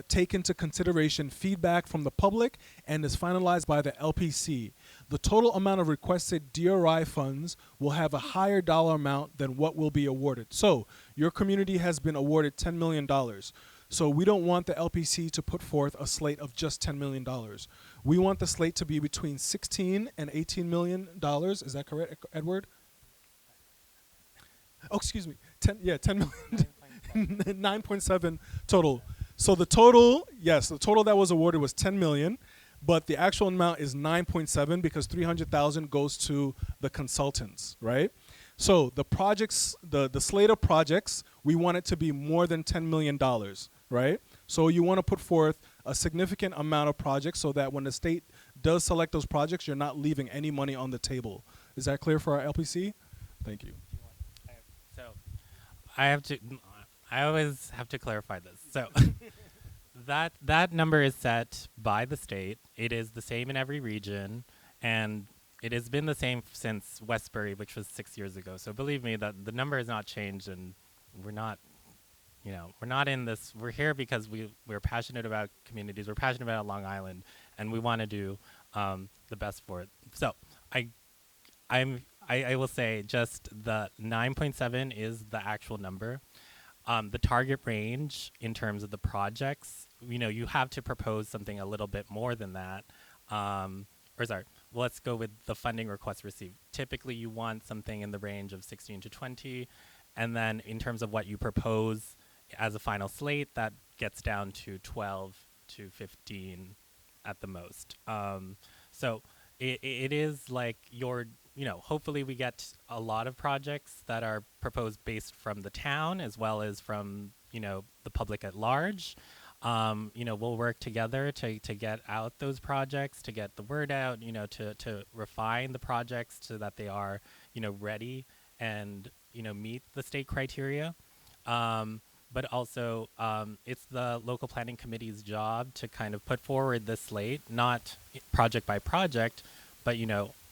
take into consideration feedback from the public and is finalized by the LPC. The total amount of requested DRI funds will have a higher dollar amount than what will be awarded. So your community has been awarded $10 million. So we don't want the LPC to put forth a slate of just $10 million. We want the slate to be between $16 and $18 million. Is that correct, Edward? Oh, excuse me. 10 million. 9.7 total. So the total, yes, the total that was awarded was 10 million, but the actual amount is 9.7 because 300,000 goes to the consultants, right? So the projects, the slate of projects, we want it to be more than $10 million, right? So you want to put forth a significant amount of projects so that when the state does select those projects, you're not leaving any money on the table. Is that clear for our LPC? Thank you. So I always have to clarify this. So that number is set by the state. It is the same in every region, and it has been the same since Westbury, which was 6 years ago. So believe me that the number has not changed, and we're not in this. We're here because we're passionate about communities. We're passionate about Long Island, and we want to do the best for it. So I will say just the 9.7 is the actual number. The target range in terms of the projects, you have to propose something a little bit more than that. Or sorry, let's go with the funding request received. Typically, you want something in the range of 16 to 20. And then in terms of what you propose as a final slate, that gets down to 12 to 15 at the most. So it is like hopefully we get a lot of projects that are proposed based from the town as well as from, the public at large. We'll work together to get out those projects, to get the word out, to refine the projects so that they are, ready and, meet the state criteria. But also, it's the local planning committee's job to kind of put forward this slate, not project by project, but,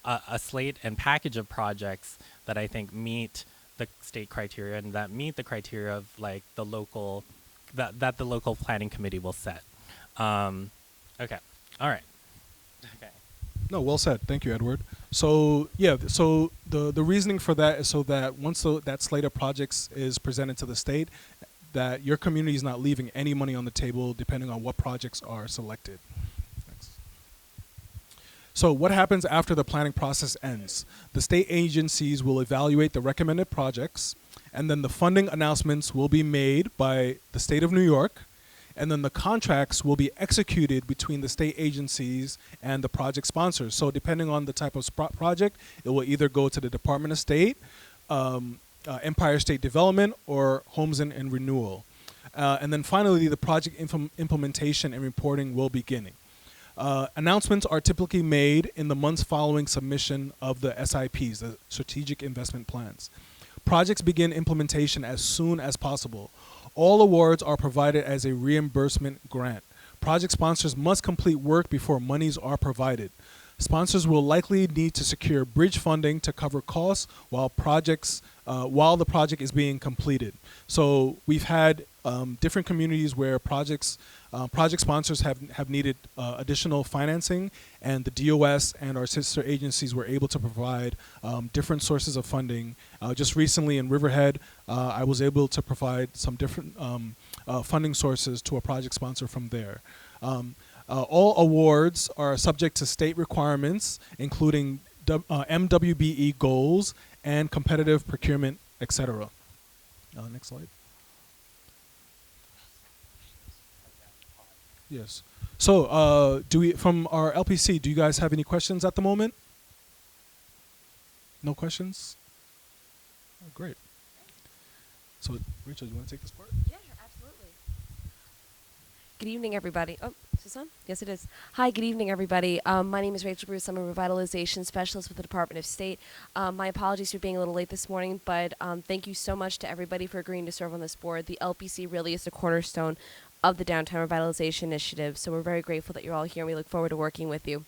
a slate and package of projects that I think meet the state criteria and that meet the criteria of like the local, that the local planning committee will set. Okay. All right. Okay. No, well said. Thank you, Edward. So yeah, so the reasoning for that is so that once that slate of projects is presented to the state, that your community is not leaving any money on the table depending on what projects are selected. Next. So what happens after the planning process ends? The state agencies will evaluate the recommended projects, and then the funding announcements will be made by the state of New York, and then the contracts will be executed between the state agencies and the project sponsors. So depending on the type of project, it will either go to the Department of State, Empire State Development, or Homes and Renewal. And then finally, the project implementation and reporting will begin. Announcements are typically made in the months following submission of the SIPs, the Strategic Investment Plans. Projects begin implementation as soon as possible. All awards are provided as a reimbursement grant. Project sponsors must complete work before monies are provided. Sponsors will likely need to secure bridge funding to cover costs while the project is being completed. So we've had different communities where project sponsors have needed additional financing, and the DOS and our sister agencies were able to provide different sources of funding. Just recently in Riverhead, I was able to provide some different funding sources to a project sponsor from there. All awards are subject to state requirements, including MWBE goals and competitive procurement, etc. Next slide. Yes. So, from our LPC, do you guys have any questions at the moment? No questions? Oh, great. So, Rachel, do you want to take this part? Yeah, absolutely. Good evening, everybody. Oh, is this on? Yes, it is. Hi, good evening, everybody. My name is Rachel Bruce. I'm a revitalization specialist with the Department of State. My apologies for being a little late this morning, but thank you so much to everybody for agreeing to serve on this board. The LPC really is the cornerstone of the Downtown Revitalization Initiative, so we're very grateful that you're all here, and we look forward to working with you.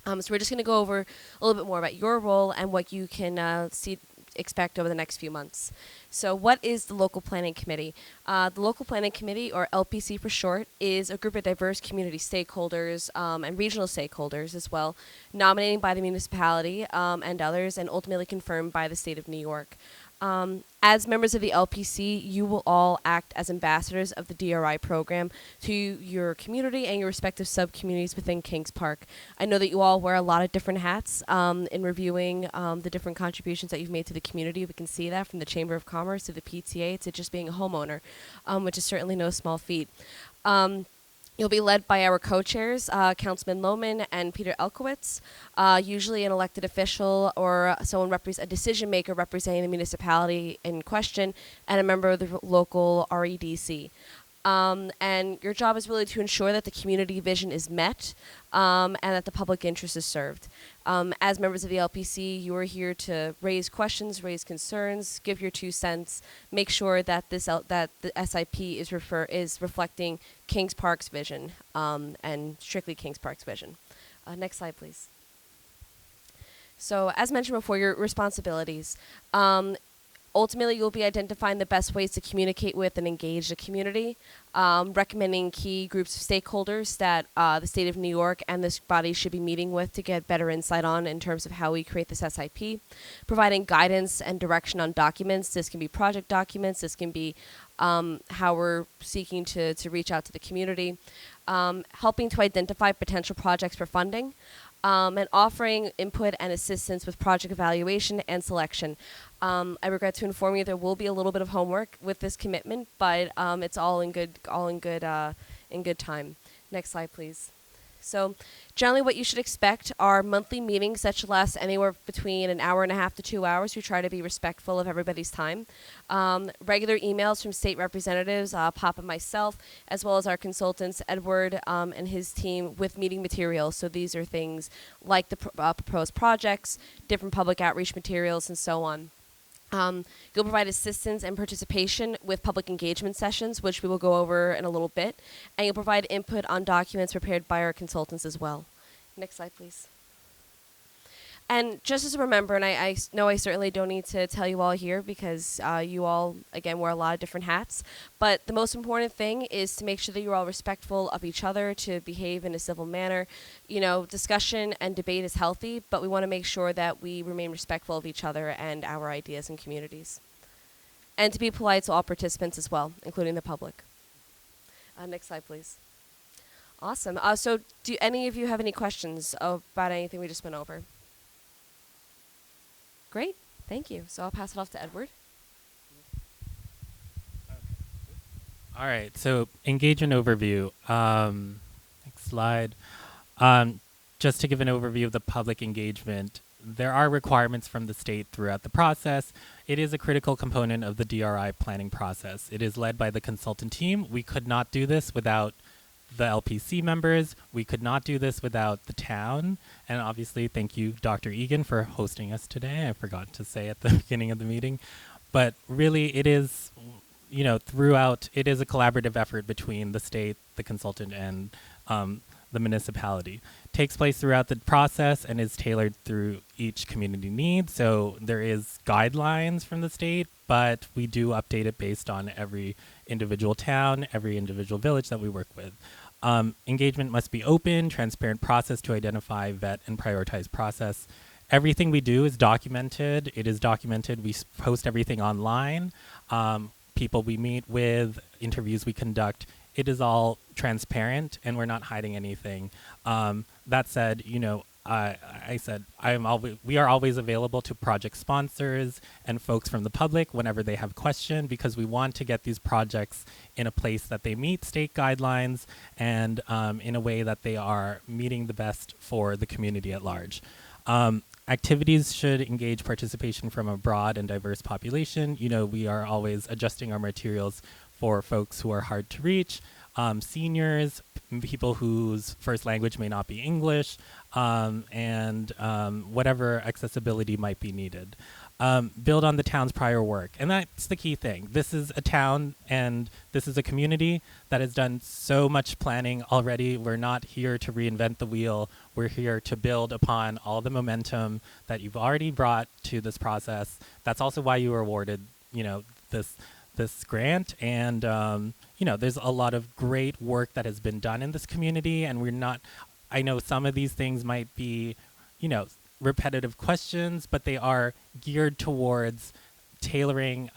So we're just going to go over a little bit more about your role and what you can expect over the next few months. So what is the Local Planning Committee? The Local Planning Committee, or LPC for short, is a group of diverse community stakeholders and regional stakeholders as well, nominating by the municipality and others, and ultimately confirmed by the state of New York. As members of the LPC, you will all act as ambassadors of the DRI program to your community and your respective sub-communities within Kings Park. I know that you all wear a lot of different hats in reviewing the different contributions that you've made to the community. We can see that from the Chamber of Commerce to the PTA to just being a homeowner, which is certainly no small feat. You'll be led by our co-chairs, Councilman Lohman and Peter Elkowitz, usually an elected official or a decision maker representing the municipality in question, and a member of the local REDC. And your job is really to ensure that the community vision is met and that the public interest is served. As members of the LPC, you are here to raise questions, raise concerns, give your 2 cents, make sure that that the SIP is reflecting Kings Park's vision and strictly Kings Park's vision. Next slide, please. So, as mentioned before, your responsibilities. Ultimately, you'll be identifying the best ways to communicate with and engage the community, recommending key groups of stakeholders that the state of New York and this body should be meeting with to get better insight on in terms of how we create this SIP, providing guidance and direction on documents. This can be project documents. This can be how we're seeking to reach out to the community, helping to identify potential projects for funding, and offering input and assistance with project evaluation and selection. I regret to inform you there will be a little bit of homework with this commitment, but it's all in good time. Next slide, please. So generally what you should expect are monthly meetings that should last anywhere between an hour and a half to 2 hours. We try to be respectful of everybody's time. Regular emails from state representatives, Pop and myself, as well as our consultants, Edward and his team, with meeting materials. So these are things like the proposed projects, different public outreach materials, and so on. You'll provide assistance and participation with public engagement sessions, which we will go over in a little bit, and you'll provide input on documents prepared by our consultants as well. Next slide, please. And just as a remember, and I know I certainly don't need to tell you all here because you all, again, wear a lot of different hats, but the most important thing is to make sure that you're all respectful of each other, to behave in a civil manner. You know, discussion and debate is healthy, but we want to make sure that we remain respectful of each other and our ideas and communities. And to be polite to all participants as well, including the public. Next slide, please. Awesome. So do any of you have any questions about anything we just went over? Great, thank you. So I'll pass it off to Edward. All right, so engagement overview. Next slide. Just to give an overview of the public engagement, there are requirements from the state throughout the process. It is a critical component of the DRI planning process. It is led by the consultant team. We could not do this without the LPC members. We could not do this without the town. And obviously, thank you, Dr. Egan, for hosting us today. I forgot to say at the beginning of the meeting. But really, it is, you know, throughout, it is a collaborative effort between the state, the consultant, and the municipality. Takes place throughout the process and is tailored through each community need. So there is guidelines from the state, but we do update it based on every individual town, every individual village that we work with. Engagement must be open, transparent process to identify, vet, and prioritize process. Everything we do is documented. It is documented. We post everything online. People we meet with, interviews we conduct. It is all transparent, and we're not hiding anything. That said, you know, I said we are always available to project sponsors and folks from the public whenever they have questions, because we want to get these projects in a place that they meet state guidelines and in a way that they are meeting the best for the community at large. Activities should engage participation from a broad and diverse population. You know, we are always adjusting our materials for folks who are hard to reach, seniors, people whose first language may not be English, and whatever accessibility might be needed. Build on the town's prior work. And that's the key thing. This is a town and this is a community that has done so much planning already. We're not here to reinvent the wheel. We're here to build upon all the momentum that you've already brought to this process. That's also why you were awarded, you know, this grant. And, you know, there's a lot of great work that has been done in this community, and we're not, I know some of these things might be, you know, repetitive questions, but they are geared towards tailoring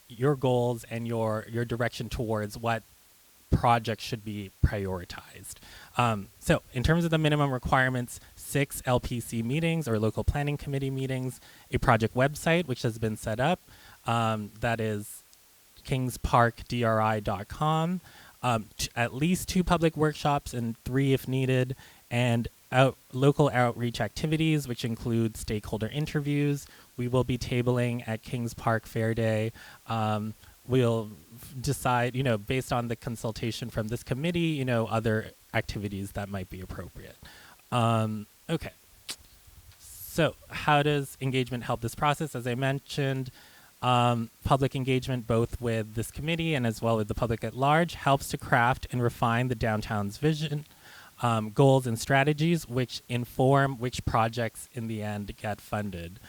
your goals and your direction towards what projects should be prioritized. So in terms of the minimum requirements, 6 LPC meetings or local planning committee meetings, a project website which has been set up, that is kingsparkdri.com, at least 2 public workshops and 3 if needed, and local outreach activities, which include stakeholder interviews. We will be tabling at Kings Park Fair Day. We'll decide, you know, based on the consultation from this committee, you know, other activities that might be appropriate. Okay. So how does engagement help this process? As I mentioned, public engagement both with this committee and as well with the public at large helps to craft and refine the downtown's vision, goals and strategies, which inform which projects in the end get funded.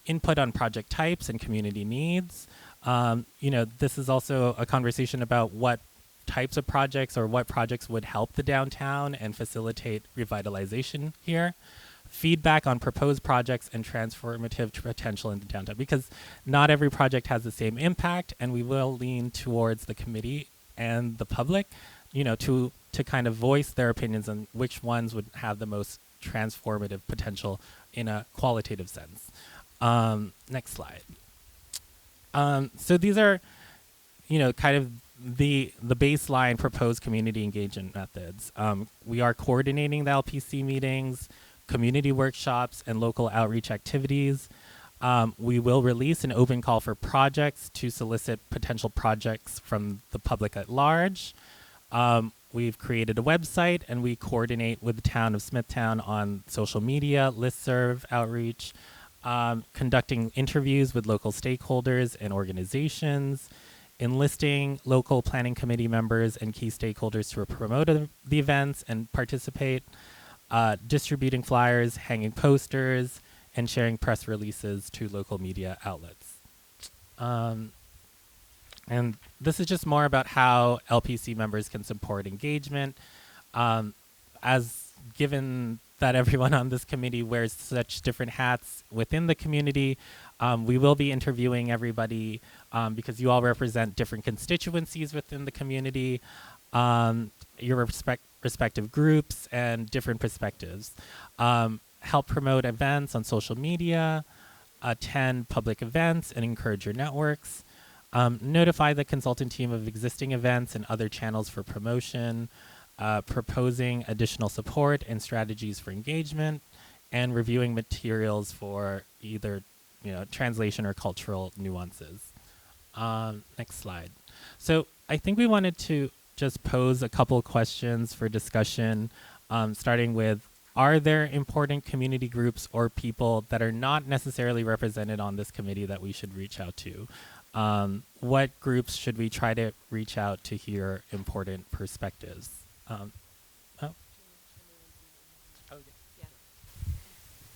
input on project types and community needs. This is also a conversation about what types of projects or what projects would help the downtown and facilitate revitalization here. Feedback on proposed projects and transformative potential in the downtown, because not every project has the same impact, and we will lean towards the committee and the public, to kind of voice their opinions on which ones would have the most transformative potential in a qualitative sense. Next slide. So these are, kind of the baseline proposed community engagement methods. We are coordinating the LPC meetings, community workshops, and local outreach activities. We will release an open call for projects to solicit potential projects from the public at large. We've created a website, and we coordinate with the town of Smithtown on social media, listserv outreach, conducting interviews with local stakeholders and organizations, enlisting local planning committee members and key stakeholders to promote the events and participate, distributing flyers, hanging posters, and sharing press releases to local media outlets. And this is just more about how LPC members can support engagement. As given that everyone on this committee wears such different hats within the community, we will be interviewing everybody because you all represent different constituencies within the community, your respective groups, and different perspectives. Help promote events on social media, attend public events, and encourage your networks. Notify the consultant team of existing events and other channels for promotion, proposing additional support and strategies for engagement, and reviewing materials for either translation or cultural nuances. Next slide. So I think we wanted to just pose a couple questions for discussion, starting with, are there important community groups or people that are not necessarily represented on this committee that we should reach out to? What groups should we try to reach out to hear important perspectives?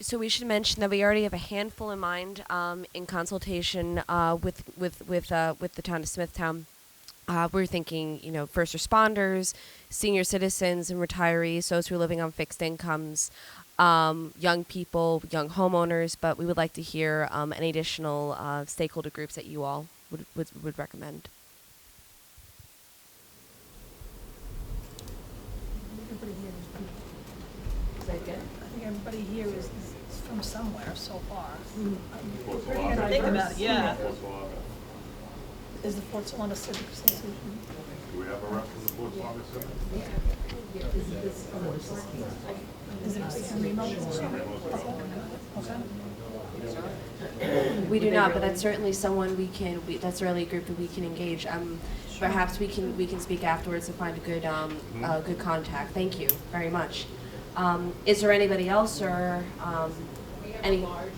So we should mention that we already have a handful in mind in consultation with the town of Smithtown. We're thinking, first responders, senior citizens and retirees, those who are living on fixed incomes, young people, young homeowners, but we would like to hear any additional stakeholder groups that you all would recommend. Everybody here is I think everybody here is from somewhere so far. Think about it, yeah. Is the Fort Solana Civic Association? Do we have a rep from the Fort Solana Civic? Is it remote? Okay. We do not, but that's certainly someone that's certainly a group that we can engage. Perhaps we can speak afterwards and find a good contact. Thank you very much. Is there anybody else or any large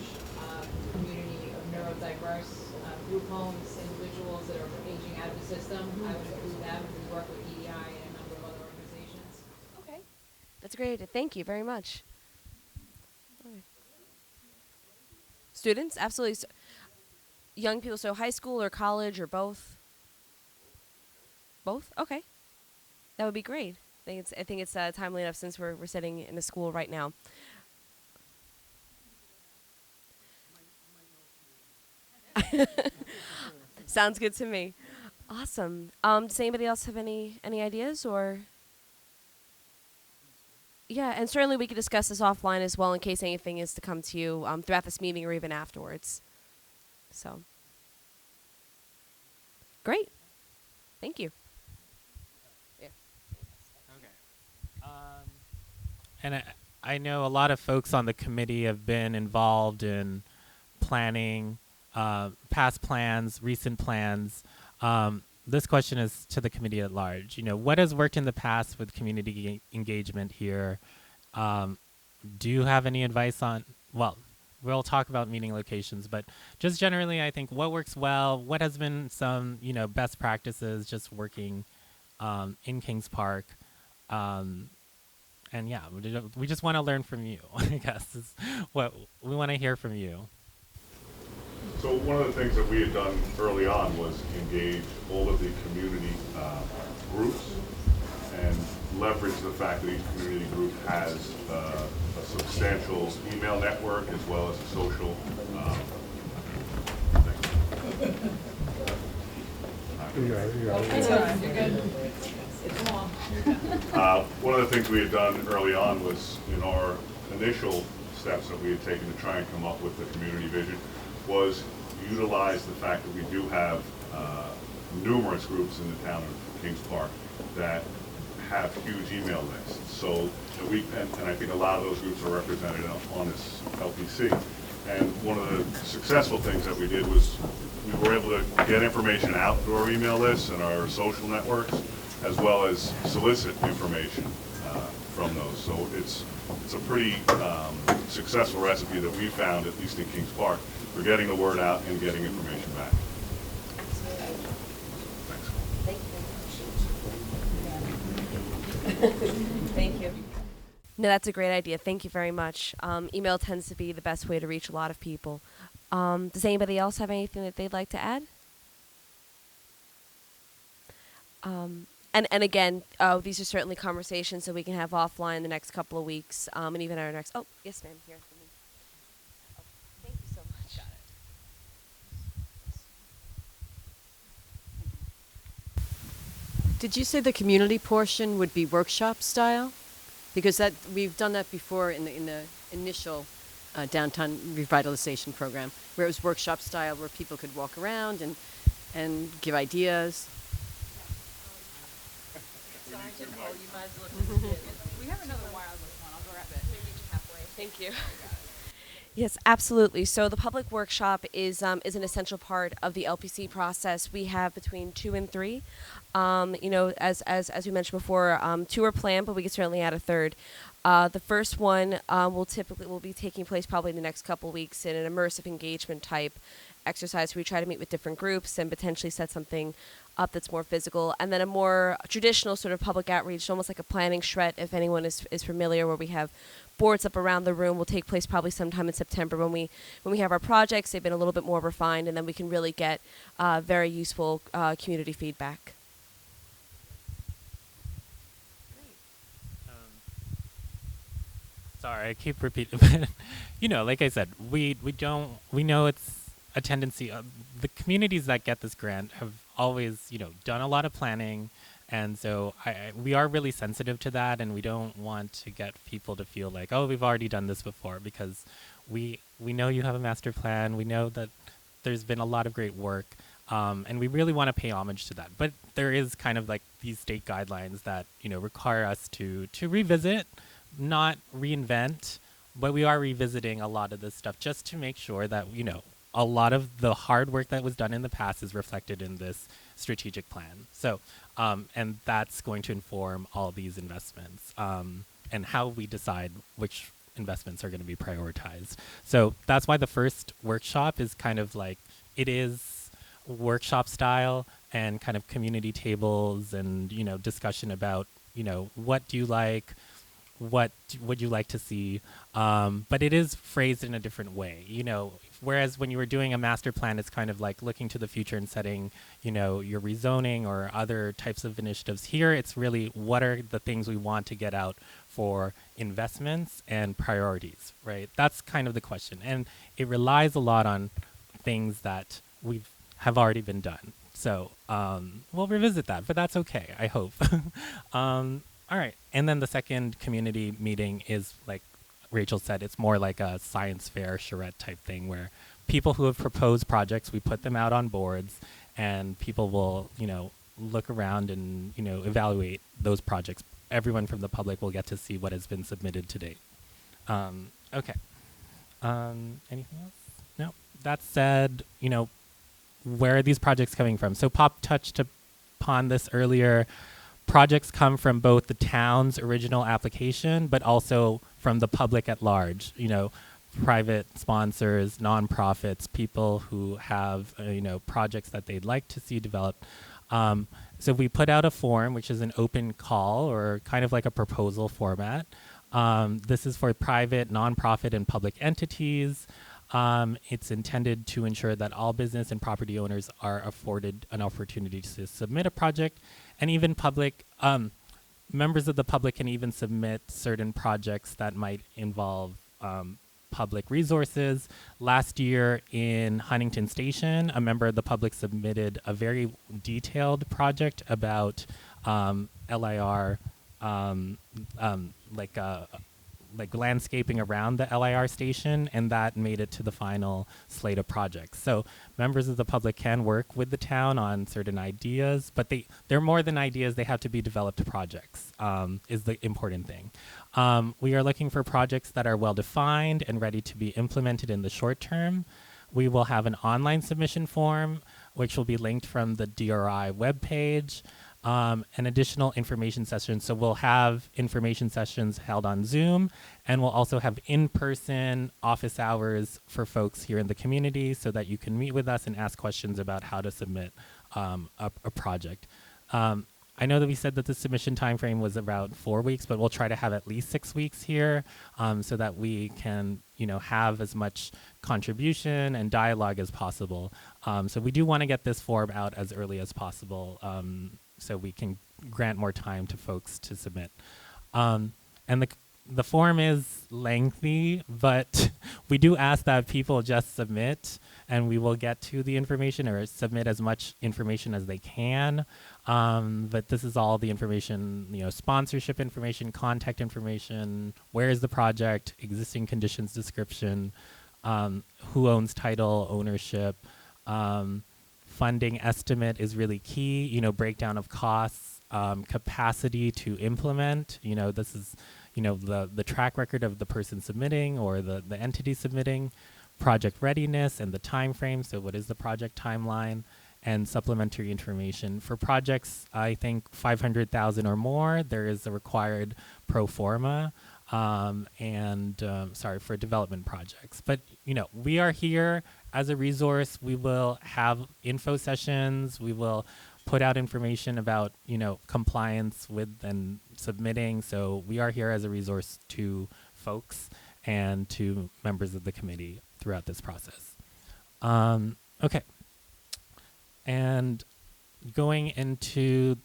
community of neurodiverse group homes, individuals that are aging out of the system? I would include them. We work with EDI and a number of other organizations. Okay, that's great. Thank you very much. Students, absolutely. So, young people, so high school or college or both? Both? Okay. That would be great. I think it's timely enough since we're sitting in a school right now. Sounds good to me. Awesome. Does anybody else have any ideas or? Yeah, and certainly we could discuss this offline as well in case anything is to come to you throughout this meeting or even afterwards. So, great. Thank you. Yeah. Okay. And I know a lot of folks on the committee have been involved in planning, past plans, recent plans. This question is to the committee at large. What has worked in the past with community engagement here? Do you have any advice on, well, we'll talk about meeting locations, but just generally, I think what works well, what has been some, best practices just working in Kings Park? And yeah, we just want to learn from you, I guess, is what we want to hear from you. So one of the things that we had done early on was engage all of the community groups and leverage the fact that each community group has a substantial email network as well as a social It's all right, you're good. It's long. one of the things we had done early on was in our initial steps that we had taken to try and come up with the community vision was utilize the fact that we do have numerous groups in the town of Kings Park that have huge email lists. So and I think a lot of those groups are represented on this LPC. And one of the successful things that we did was we were able to get information out through our email lists and our social networks, as well as solicit information from those. So it's a pretty successful recipe that we found, at least in Kings Park, for getting the word out and getting information back. Thank you. No, that's a great idea. Thank you very much. Email tends to be the best way to reach a lot of people. Does anybody else have anything that they'd like to add? And again, these are certainly conversations that we can have offline the next couple of weeks, and even our next. Oh, yes, ma'am. Here for me. Oh, thank you so much. Got it. Did you say the community portion would be workshop style? Because that we've done that before in the initial downtown revitalization program, where it was workshop style, where people could walk around and give ideas. We have another wireless one, I'll grab it. Maybe halfway. Thank you. Yes, absolutely. So the public workshop is an essential part of the LPC process. We have between 2 and 3. As we mentioned before, 2 are planned, but we could certainly add a third. The first one will be taking place probably in the next couple weeks in an immersive engagement type exercise where we try to meet with different groups and potentially set something up that's more physical, and then a more traditional sort of public outreach, almost like a planning shred, if anyone is familiar, where we have boards up around the room. Will take place probably sometime in September when we have our projects. They've been a little bit more refined, and then we can really get very useful community feedback. Sorry, I keep repeating, but like I said, we know it's a tendency of the communities that get this grant have always, done a lot of planning. And so we are really sensitive to that, and we don't want to get people to feel like, oh, we've already done this before, because we know you have a master plan. We know that there's been a lot of great work, and we really want to pay homage to that. But there is kind of like these state guidelines that, require us to revisit, not reinvent, but we are revisiting a lot of this stuff just to make sure that, a lot of the hard work that was done in the past is reflected in this strategic plan. So, and that's going to inform all these investments and how we decide which investments are going to be prioritized. So that's why the first workshop is kind of like, it is workshop style and kind of community tables and, discussion about, what do you like, what would you like to see, but it is phrased in a different way, whereas when you were doing a master plan, it's kind of like looking to the future and setting, your rezoning or other types of initiatives. Here, it's really what are the things we want to get out for investments and priorities, right? That's kind of the question. And it relies a lot on things that have already been done. So we'll revisit that, but that's okay, I hope. All right. And then the second community meeting is, like Rachel said, it's more like a science fair charrette type thing where people who have proposed projects, we put them out on boards, and people will, look around and, evaluate those projects. Everyone from the public will get to see what has been submitted to date. Okay. Anything else? No. That said, where are these projects coming from? So Pop touched upon this earlier. Projects come from both the town's original application, but also from the public at large, private sponsors, nonprofits, people who have, projects that they'd like to see developed. So we put out a form, which is an open call or kind of like a proposal format. This is for private, nonprofit, and public entities. It's intended to ensure that all business and property owners are afforded an opportunity to submit a project, and even public members of the public can even submit certain projects that might involve public resources. Last year in Huntington Station, a member of the public submitted a very detailed project about LIR, like landscaping around the LIR station, and that made it to the final slate of projects. So members of the public can work with the town on certain ideas, but they're more than ideas. They have to be developed projects, is the important thing. We are looking for projects that are well-defined and ready to be implemented in the short term. We will have an online submission form, which will be linked from the DRI webpage. An additional information session. So we'll have information sessions held on Zoom, and we'll also have in-person office hours for folks here in the community so that you can meet with us and ask questions about how to submit a project. I know that we said that the submission timeframe was about 4 weeks, but we'll try to have at least 6 weeks here so that we can, have as much contribution and dialogue as possible. So we do want to get this form out as early as possible so we can grant more time to folks to submit. And the form is lengthy, but we do ask that people just submit, and we will get to the information or submit as much information as they can. But this is all the information, sponsorship information, contact information, where is the project, existing conditions description, who owns title, ownership, funding estimate is really key, breakdown of costs, capacity to implement, this is, the track record of the person submitting or the entity submitting, project readiness and the time frame, so what is the project timeline, and supplementary information. For projects, I think 500,000 or more, there is a required pro forma, for development projects. But, we are here as a resource. We will have info sessions. We will put out information about, compliance with and submitting. So we are here as a resource to folks and to members of the committee throughout this process. Okay. And going into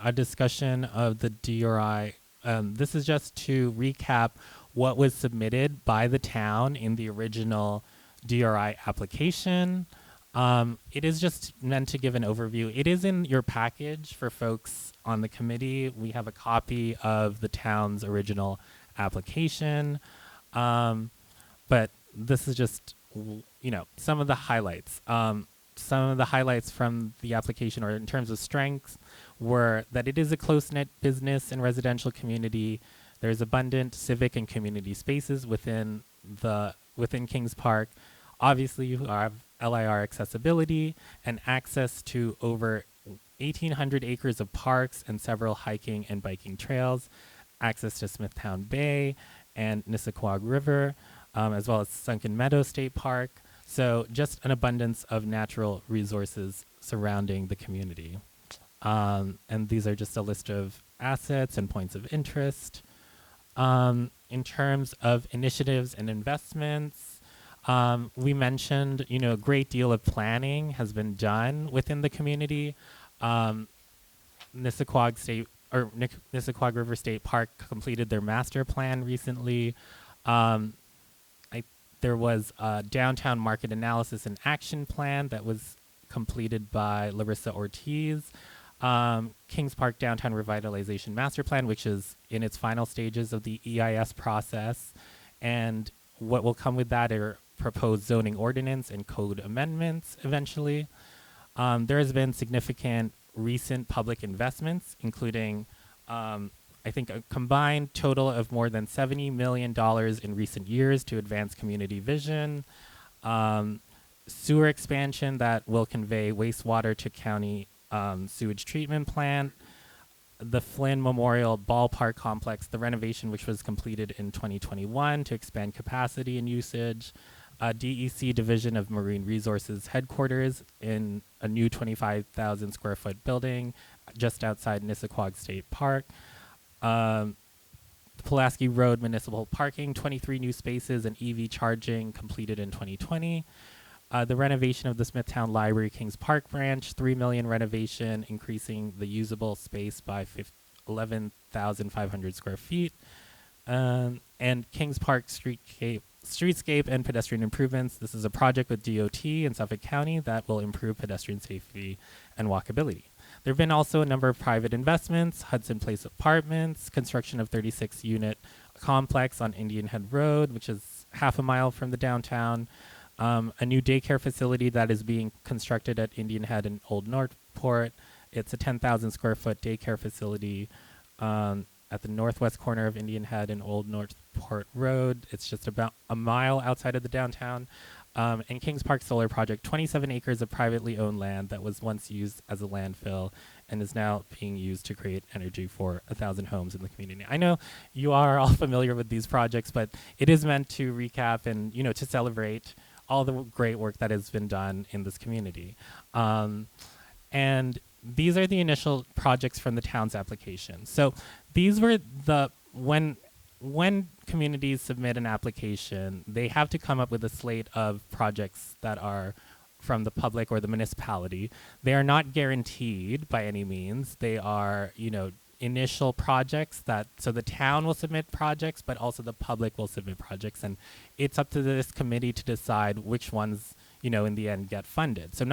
a discussion of the DRI, this is just to recap what was submitted by the town in the original DRI application. It is just meant to give an overview. It is in your package for folks on the committee. We have a copy of the town's original application. But this is just, some of the highlights. Some of the highlights from the application, or in terms of strengths, were that it is a close-knit business and residential community. There's abundant civic and community spaces within Kings Park. Obviously, you have LIR accessibility and access to over 1,800 acres of parks and several hiking and biking trails, access to Smithtown Bay and Nissaquag River, as well as Sunken Meadow State Park. So just an abundance of natural resources surrounding the community. And these are just a list of assets and points of interest. In terms of initiatives and investments, we mentioned, a great deal of planning has been done within the community. Nissaquag River State Park completed their master plan recently. There was a downtown market analysis and action plan that was completed by Larissa Ortiz. Kings Park Downtown Revitalization Master Plan, which is in its final stages of the EIS process. And what will come with that are proposed zoning ordinance and code amendments eventually. There has been significant recent public investments, including I think a combined total of more than $70 million in recent years to advance community vision, sewer expansion that will convey wastewater to county sewage treatment plant, the Flynn Memorial Ballpark Complex, the renovation which was completed in 2021 to expand capacity and usage, DEC Division of Marine Resources headquarters in a new 25,000 square foot building just outside Nissaquag State Park. The Pulaski Road Municipal Parking, 23 new spaces and EV charging completed in 2020. The renovation of the Smithtown Library Kings Park branch, $3 million renovation, increasing the usable space by 11,500 square feet. And Kings Park streetscape and pedestrian improvements. This is a project with DOT in Suffolk County that will improve pedestrian safety and walkability. There have been also a number of private investments: Hudson Place Apartments, construction of 36-unit complex on Indian Head Road, which is half a mile from the downtown. A new daycare facility that is being constructed at Indian Head and Old Northport. It's a 10,000 square foot daycare facility at the northwest corner of Indian Head and Old Northport Road. It's just about a mile outside of the downtown. And Kings Park Solar Project, 27 acres of privately owned land that was once used as a landfill and is now being used to create energy for 1,000 homes in the community. I know you are all familiar with these projects, but it is meant to recap and, to celebrate all the great work that has been done in this community. And these are the initial projects from the town's application. So these were when communities submit an application, they have to come up with a slate of projects that are from the public or the municipality. They are not guaranteed by any means. They are, initial projects so the town will submit projects, but also the public will submit projects. And it's up to this committee to decide which ones, in the end get funded. So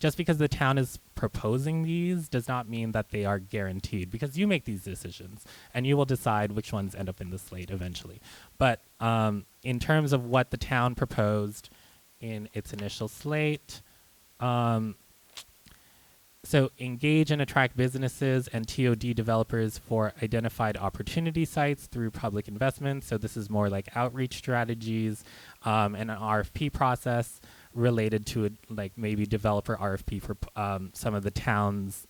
just because the town is proposing these does not mean that they are guaranteed, because you make these decisions and you will decide which ones end up in the slate eventually. But in terms of what the town proposed in its initial slate, so engage and attract businesses and TOD developers for identified opportunity sites through public investment. So this is more like outreach strategies and an RFP process related to maybe developer RFP for some of the town's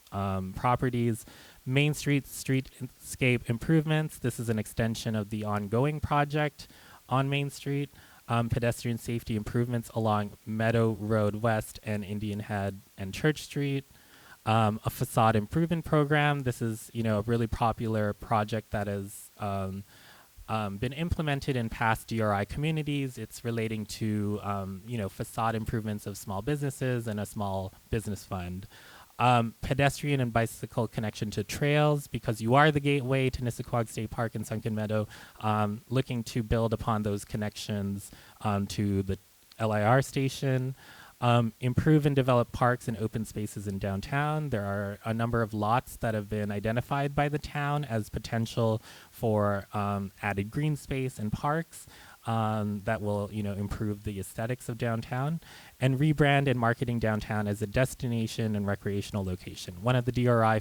properties. Main streetscape improvements. This is an extension of the ongoing project on Main Street. Pedestrian safety improvements along Meadow Road West and Indian Head and Church Street. A facade improvement program. This is, a really popular project that has been implemented in past DRI communities. It's relating to, facade improvements of small businesses and a small business fund. Pedestrian and bicycle connection to trails, because you are the gateway to Nissaquag State Park and Sunken Meadow, looking to build upon those connections to the LIR station. Improve and develop parks and open spaces in downtown. There are a number of lots that have been identified by the town as potential for added green space and parks that will, improve the aesthetics of downtown. And rebrand and marketing downtown as a destination and recreational location. One of the DRI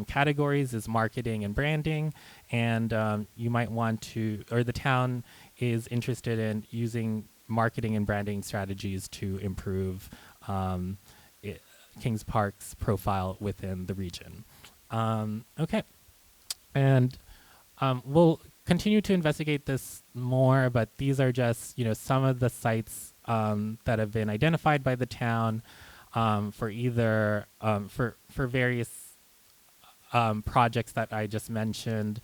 categories is marketing and branding, and you might want to, or the town is interested in using marketing and branding strategies to improve Kings Park's profile within the region. Okay. And we'll continue to investigate this more, but these are just, some of the sites that have been identified by the town for either, for various projects that I just mentioned.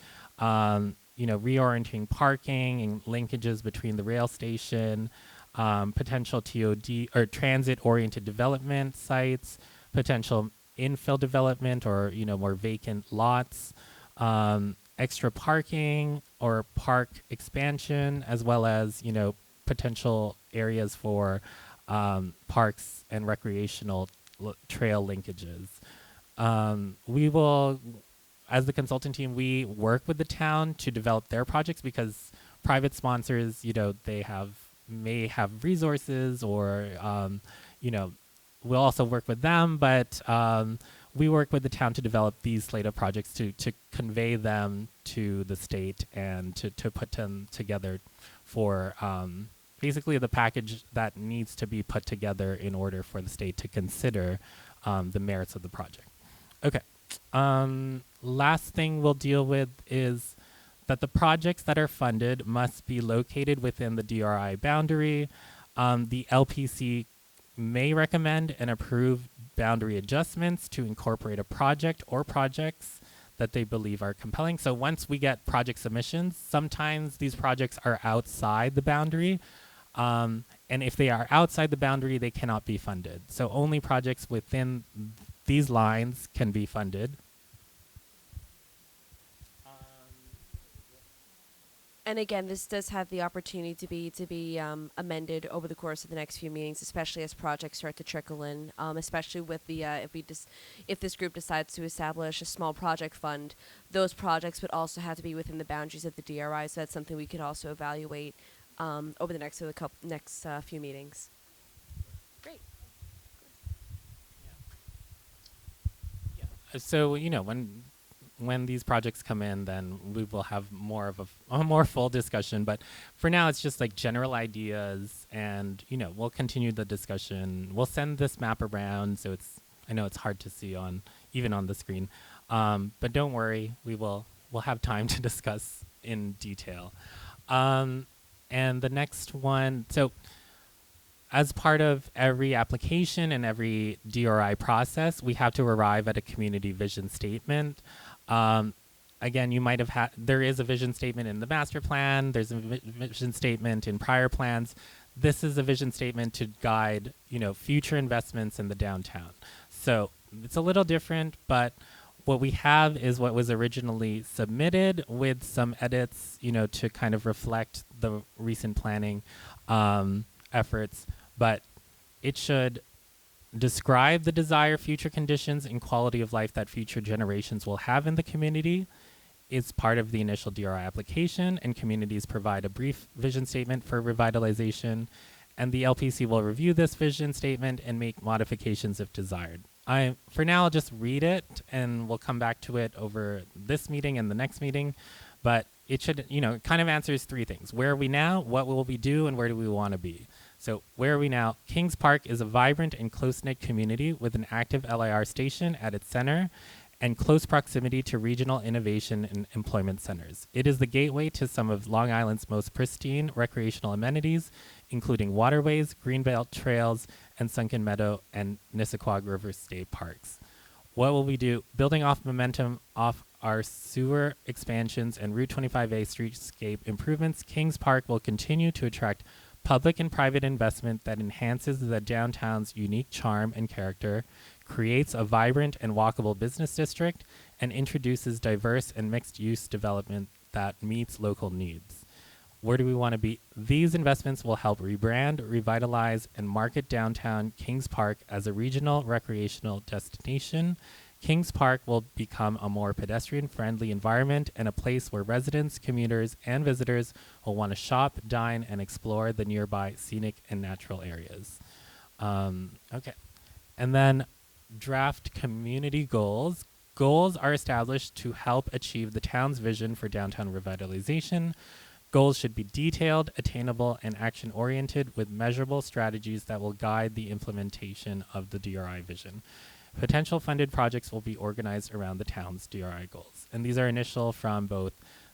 Reorienting parking and linkages between the rail station, potential TOD or transit-oriented development sites, potential infill development or, more vacant lots, extra parking or park expansion, as well as, potential areas for parks and recreational trail linkages. We will, as the consultant team, we work with the town to develop their projects, because private sponsors, they may have resources, or we'll also work with them, but we work with the town to develop these slate of projects to convey them to the state and to put them together for basically the package that needs to be put together in order for the state to consider the merits of the project. Okay. Last thing we'll deal with is that the projects that are funded must be located within the DRI boundary. The LPC may recommend and approve boundary adjustments to incorporate a project or projects that they believe are compelling. So once we get project submissions, sometimes these projects are outside the boundary. And if they are outside the boundary, they cannot be funded. So only projects within these lines can be funded. And again, this does have the opportunity to be amended over the course of the next few meetings, especially as projects start to trickle in. Especially with the if this group decides to establish a small project fund, those projects would also have to be within the boundaries of the DRI. So that's something we could also evaluate over the next few meetings. Great. So when these projects come in, then we will have more of a more full discussion. But for now, it's just like general ideas, and we'll continue the discussion. We'll send this map around, so I know it's hard to see even on the screen, but don't worry, we'll have time to discuss in detail. And the next one, so as part of every application and every DRI process, we have to arrive at a community vision statement. Again, you might have there is a vision statement in the master plan. There's a vision statement in prior plans. This is a vision statement to guide, future investments in the downtown. So it's a little different, but what we have is what was originally submitted with some edits, to kind of reflect the recent planning efforts. But it should describe the desired future conditions and quality of life that future generations will have in the community. It's part of the initial DRI application, and communities provide a brief vision statement for revitalization, and the LPC will review this vision statement and make modifications if desired. For now, I'll just read it, and we'll come back to it over this meeting and the next meeting, but it should, it kind of answers three things. Where are we now? What will we do? And where do we want to be? So where are we now? Kings Park is a vibrant and close-knit community with an active LIR station at its center and close proximity to regional innovation and employment centers. It is the gateway to some of Long Island's most pristine recreational amenities, including waterways, greenbelt trails, and Sunken Meadow and Nissaquag River State Parks. What will we do? Building off momentum off our sewer expansions and Route 25A streetscape improvements, Kings Park will continue to attract public and private investment that enhances the downtown's unique charm and character, creates a vibrant and walkable business district, and introduces diverse and mixed-use development that meets local needs. Where do we want to be? These investments will help rebrand, revitalize, and market downtown Kings Park as a regional recreational destination. Kings Park will become a more pedestrian-friendly environment and a place where residents, commuters, and visitors will want to shop, dine, and explore the nearby scenic and natural areas. Okay. And then draft community goals. Goals are established to help achieve the town's vision for downtown revitalization. Goals should be detailed, attainable, and action-oriented with measurable strategies that will guide the implementation of the DRI vision. Potential funded projects will be organized around the town's DRI goals. And these are initial from both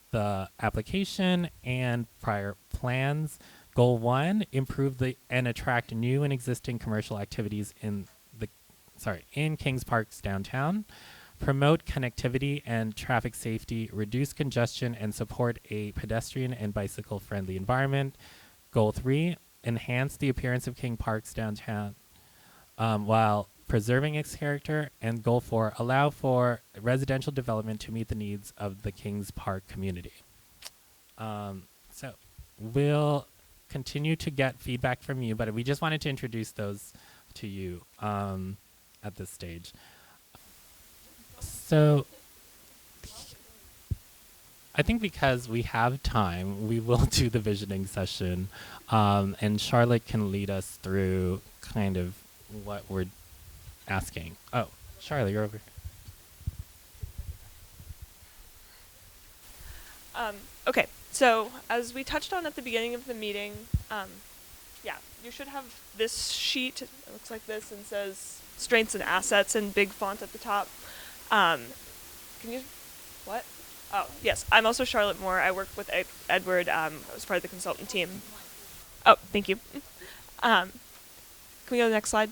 the application and prior plans. Goal 1, improve and attract new and existing commercial activities in Kings Park's downtown. Promote connectivity and traffic safety, reduce congestion, and support a pedestrian and bicycle-friendly environment. Goal 3, enhance the appearance of King Park's downtown while preserving its character. And Goal 4, allow for residential development to meet the needs of the Kings Park community. So we'll continue to get feedback from you, but we just wanted to introduce those to you at this stage. So I think because we have time, we will do the visioning session, and Charlotte can lead us through kind of what we're asking. Oh, Charlotte, you're over here. Okay, so as we touched on at the beginning of the meeting, you should have this sheet. It looks like this and says strengths and assets in big font at the top. What? Oh, yes, I'm also Charlotte Moore. I work with Edward as part of the consultant team. Oh, thank you. Can we go to the next slide?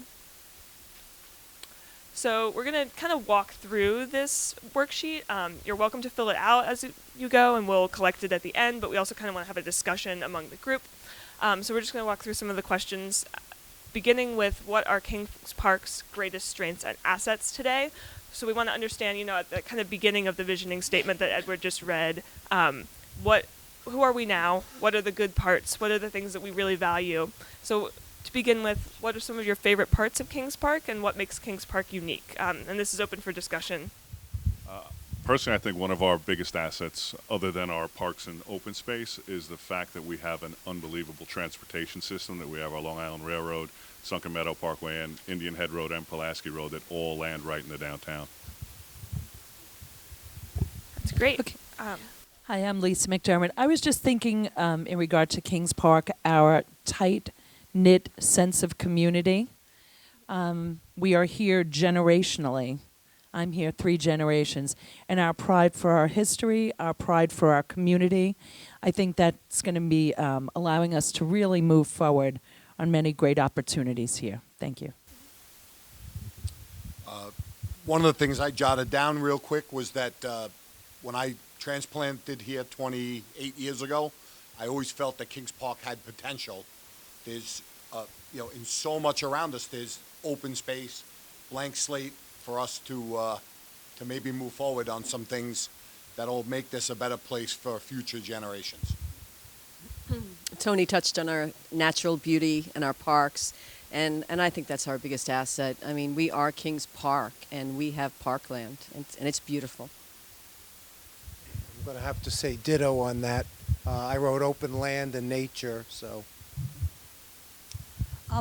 So we're going to kind of walk through this worksheet. You're welcome to fill it out as you go, and we'll collect it at the end, but we also kind of want to have a discussion among the group. So we're just going to walk through some of the questions, beginning with what are Kings Park's greatest strengths and assets today. So we want to understand, at the kind of beginning of the visioning statement that Edward just read, who are we now? What are the good parts? What are the things that we really value? So to begin with, what are some of your favorite parts of Kings Park, and what makes Kings Park unique? And this is open for discussion. Personally, I think one of our biggest assets, other than our parks and open space, is the fact that we have an unbelievable transportation system, that we have our Long Island Railroad, Sunken Meadow Parkway, and Indian Head Road and Pulaski Road that all land right in the downtown. That's great. Okay. Hi, I'm Lisa McDermott. I was just thinking in regard to Kings Park, our tight-knit sense of community. We are here generationally. I'm here 3 generations. And our pride for our history, our pride for our community, I think that's going to be allowing us to really move forward on many great opportunities here. Thank you. One of the things I jotted down real quick was that when I transplanted here 28 years ago, I always felt that Kings Park had potential. There's, in so much around us, there's open space, blank slate for us to maybe move forward on some things that'll make this a better place for future generations. Tony touched on our natural beauty and our parks, and I think that's our biggest asset. I mean, we are Kings Park, and we have parkland, and it's beautiful. I'm going to have to say ditto on that. I wrote open land and nature, so.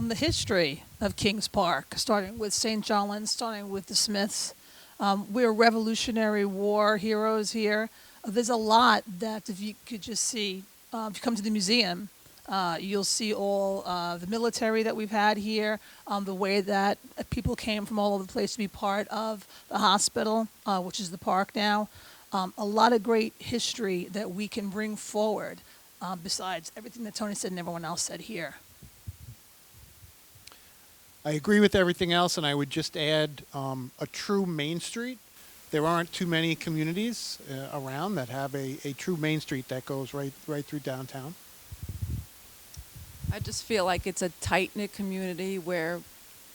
The history of Kings Park, starting with St. John's, starting with the Smiths. We're Revolutionary War heroes here. There's a lot that if you could just see, if you come to the museum, you'll see all the military that we've had here, the way that people came from all over the place to be part of the hospital, which is the park now. A lot of great history that we can bring forward besides everything that Tony said and everyone else said here. I agree with everything else, and I would just add a true Main Street. There aren't too many communities around that have a true Main Street that goes right through downtown. I just feel like it's a tight-knit community where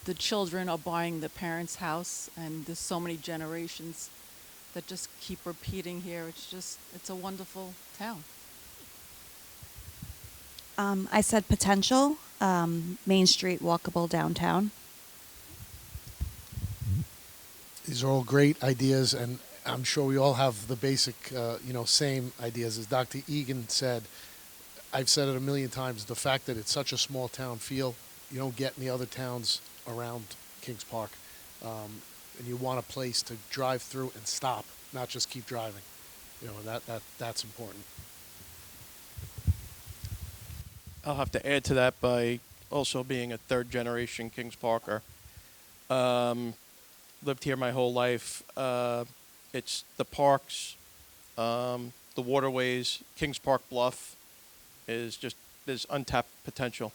the children are buying the parents' house, and there's so many generations that just keep repeating here. It's a wonderful town. I said potential, Main Street, walkable downtown. These are all great ideas, and I'm sure we all have the basic, same ideas. As Dr. Egan said, I've said it a million times, the fact that it's such a small town feel, you don't get in the other towns around Kings Park. And you want a place to drive through and stop, not just keep driving. That's important. I'll have to add to that by also being a third-generation Kings Parker. Lived here my whole life. It's the parks, the waterways. Kings Park Bluff there's untapped potential.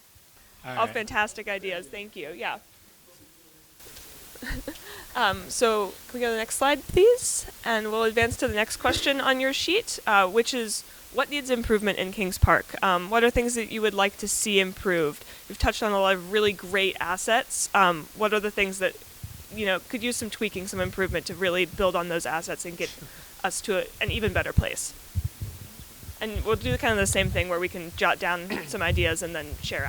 All fantastic ideas. Thank you. Yeah. So can we go to the next slide, please? And we'll advance to the next question on your sheet, which is, what needs improvement in Kings Park? What are things that you would like to see improved? You've touched on a lot of really great assets. What are the things that, could use some tweaking, some improvement to really build on those assets and get us to an even better place? And we'll do kind of the same thing where we can jot down some ideas and then share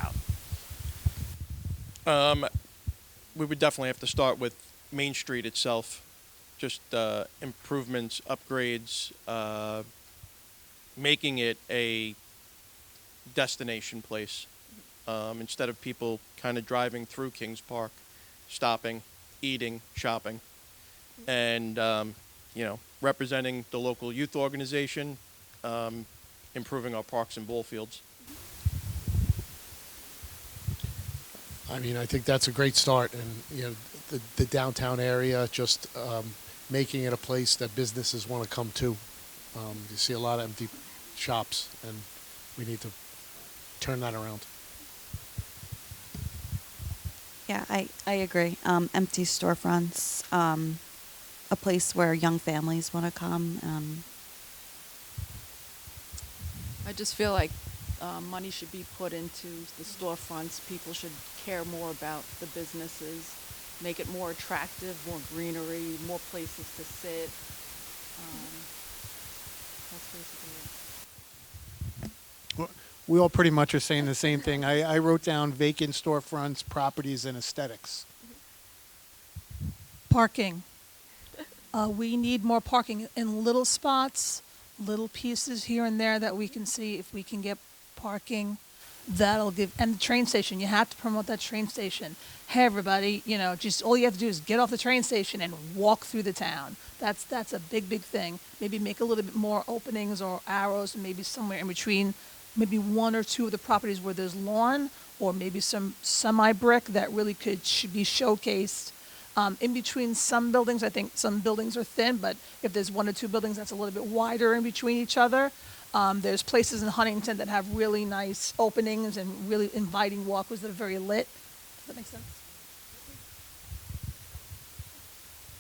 out. We would definitely have to start with Main Street itself. Just improvements, upgrades, making it a destination place instead of people kind of driving through Kings Park, stopping, eating, shopping, and representing the local youth organization, improving our parks and ball fields. I mean, I think that's a great start, and the downtown area, just making it a place that businesses want to come to. You see a lot of empty shops, and we need to turn that around. Yeah, I agree. Empty storefronts, a place where young families want to come. I just feel like money should be put into the storefronts. People should care more about the businesses, make it more attractive, more greenery, more places to sit. That's basically it. We all pretty much are saying the same thing. I wrote down vacant storefronts, properties, and aesthetics. Parking. We need more parking in little spots, little pieces here and there that we can see. If we can get parking, that'll give, and the train station, you have to promote that train station. Hey, everybody, just all you have to do is get off the train station and walk through the town. That's a big, big thing. Maybe make a little bit more openings or arrows, maybe somewhere in between, maybe one or two of the properties where there's lawn, or maybe some semi-brick that really should be showcased. In between some buildings, I think some buildings are thin, but if there's one or two buildings that's a little bit wider in between each other, there's places in Huntington that have really nice openings and really inviting walkways that are very lit. Does that make sense?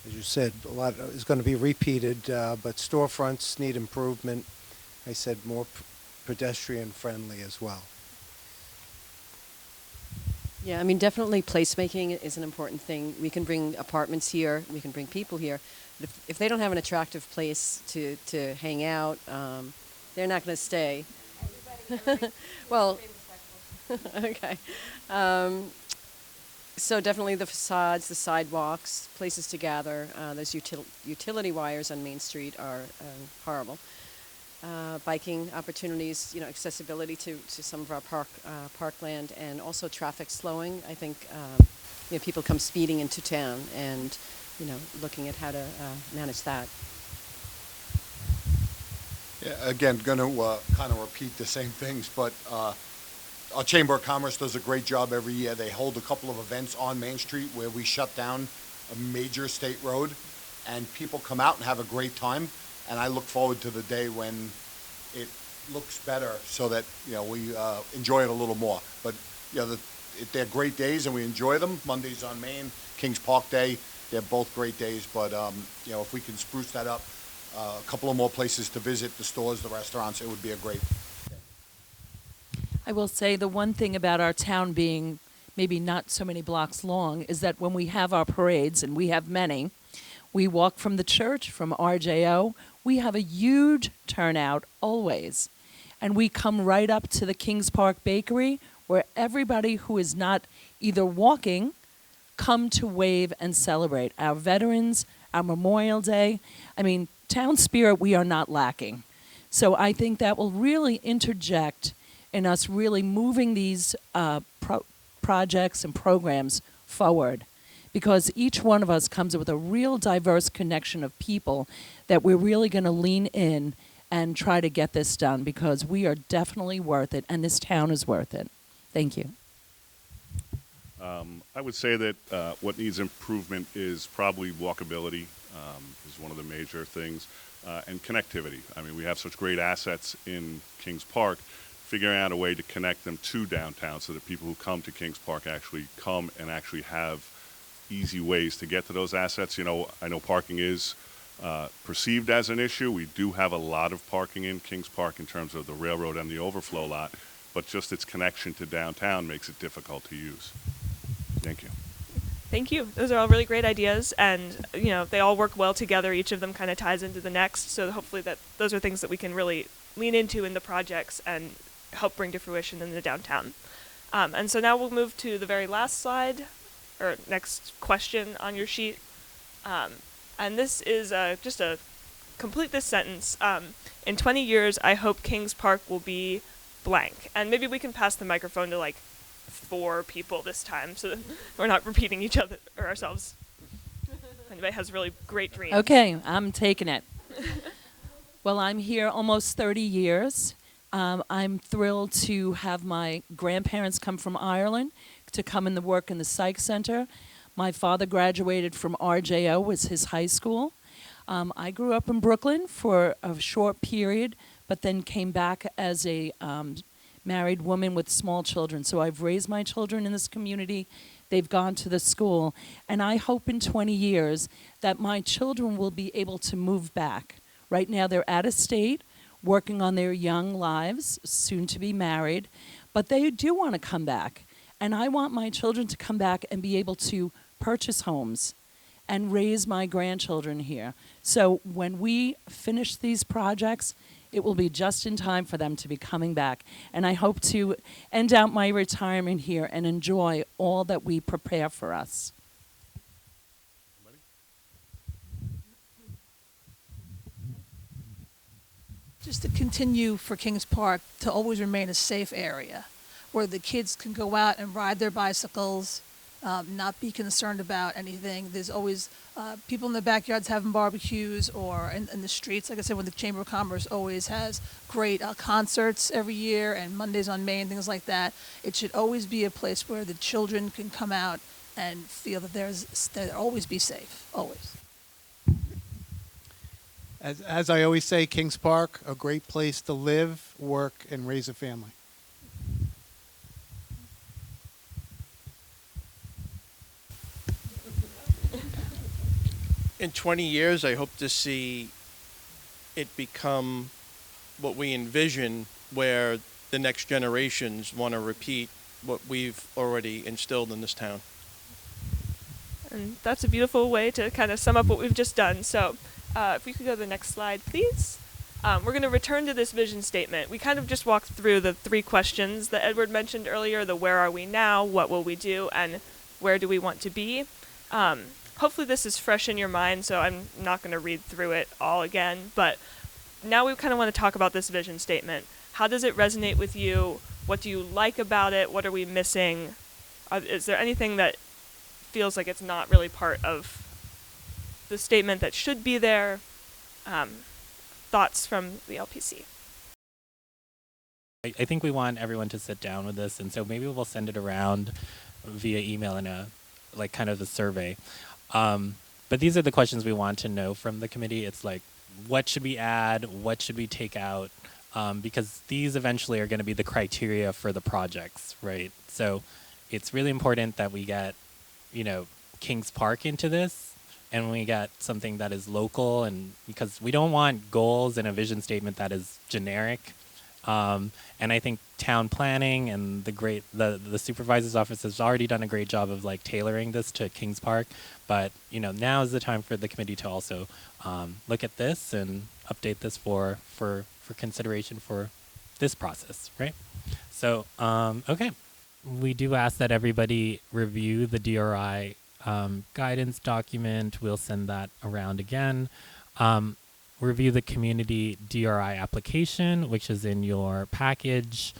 As you said, a lot is going to be repeated, but storefronts need improvement. I said more pedestrian friendly as well. Yeah, I mean, definitely placemaking is an important thing. We can bring apartments here, we can bring people here. But if they don't have an attractive place to hang out, they're not going to stay. Well, okay. So definitely the facades, the sidewalks, places to gather. Those utility wires on Main Street are horrible. Biking opportunities, accessibility to some of our parkland, and also traffic slowing. I think people come speeding into town, and looking at how to manage that. Yeah, again, going to kind of repeat the same things, but our Chamber of Commerce does a great job every year. They hold a couple of events on Main Street where we shut down a major state road, and people come out and have a great time. And I look forward to the day when it looks better, so that we enjoy it a little more. But they're great days, and we enjoy them. Mondays on Main, Kings Park Day, they're both great days. But if we can spruce that up, a couple of more places to visit, the stores, the restaurants, it would be a great day. I will say the one thing about our town being maybe not so many blocks long is that when we have our parades, and we have many, we walk from the church, from RJO, we have a huge turnout always. And we come right up to the Kings Park Bakery, where everybody who is not either walking come to wave and celebrate. Our veterans, our Memorial Day. I mean, town spirit we are not lacking. So I think that will really interject in us really moving these projects and programs forward. Because each one of us comes with a real diverse connection of people that we're really going to lean in and try to get this done, because we are definitely worth it, and this town is worth it. Thank you. I would say that what needs improvement is probably walkability, is one of the major things, and connectivity. I mean, we have such great assets in Kings Park. Figuring out a way to connect them to downtown so that people who come to Kings Park actually come and actually have easy ways to get to those assets. I know parking is perceived as an issue. We do have a lot of parking in Kings Park in terms of the railroad and the overflow lot, but just its connection to downtown makes it difficult to use. Thank you. Thank you. Those are all really great ideas, and they all work well together. Each of them kind of ties into the next, so hopefully those are things that we can really lean into in the projects and help bring to fruition in the downtown. And so now we'll move to the very last slide, or next question on your sheet. And this is just a complete this sentence. In 20 years, I hope Kings Park will be blank. And maybe we can pass the microphone to 4 people this time, so that we're not repeating each other or ourselves. If anybody has really great dreams. Okay, I'm taking it. Well, I'm here almost 30 years. I'm thrilled to have my grandparents come from Ireland to come and work in the Psych Center. My father graduated from RJO, was his high school. I grew up in Brooklyn for a short period, but then came back as a married woman with small children. So I've raised my children in this community. They've gone to the school. And I hope in 20 years that my children will be able to move back. Right now they're out of state, working on their young lives, soon to be married, but they do want to come back. And I want my children to come back and be able to purchase homes and raise my grandchildren here. So when we finish these projects, it will be just in time for them to be coming back. And I hope to end out my retirement here and enjoy all that we prepare for us. Just to continue for Kings Park to always remain a safe area where the kids can go out and ride their bicycles, not be concerned about anything. There's always people in the backyards having barbecues, or in the streets. Like I said, when the Chamber of Commerce always has great concerts every year and Mondays on Main, things like that. It should always be a place where the children can come out and feel that they'll always be safe, always. As I always say, Kings Park, a great place to live, work, and raise a family. In 20 years, I hope to see it become what we envision, where the next generations want to repeat what we've already instilled in this town. And that's a beautiful way to kind of sum up what we've just done. So if we could go to the next slide, please. We're going to return to this vision statement. We kind of just walked through the 3 questions that Edward mentioned earlier, the where are we now, what will we do, and where do we want to be. Hopefully this is fresh in your mind, so I'm not going to read through it all again. But now we kind of want to talk about this vision statement. How does it resonate with you? What do you like about it? What are we missing? Is there anything that feels like it's not really part of the statement that should be there? Thoughts from the LPC? I think we want everyone to sit down with this, and so maybe we'll send it around via email in a kind of a survey. But these are the questions we want to know from the committee. It's like, what should we add? What should we take out? Because these eventually are going to be the criteria for the projects, right? So it's really important that we get, Kings Park into this, and we get something that is local, and because we don't want goals and a vision statement that is generic. And I think town planning and the supervisor's office has already done a great job of tailoring this to Kings Park. But now is the time for the committee to also look at this and update this for consideration for this process, right? So okay, we do ask that everybody review the DRI guidance document. We'll send that around again. Review the community DRI application, which is in your package.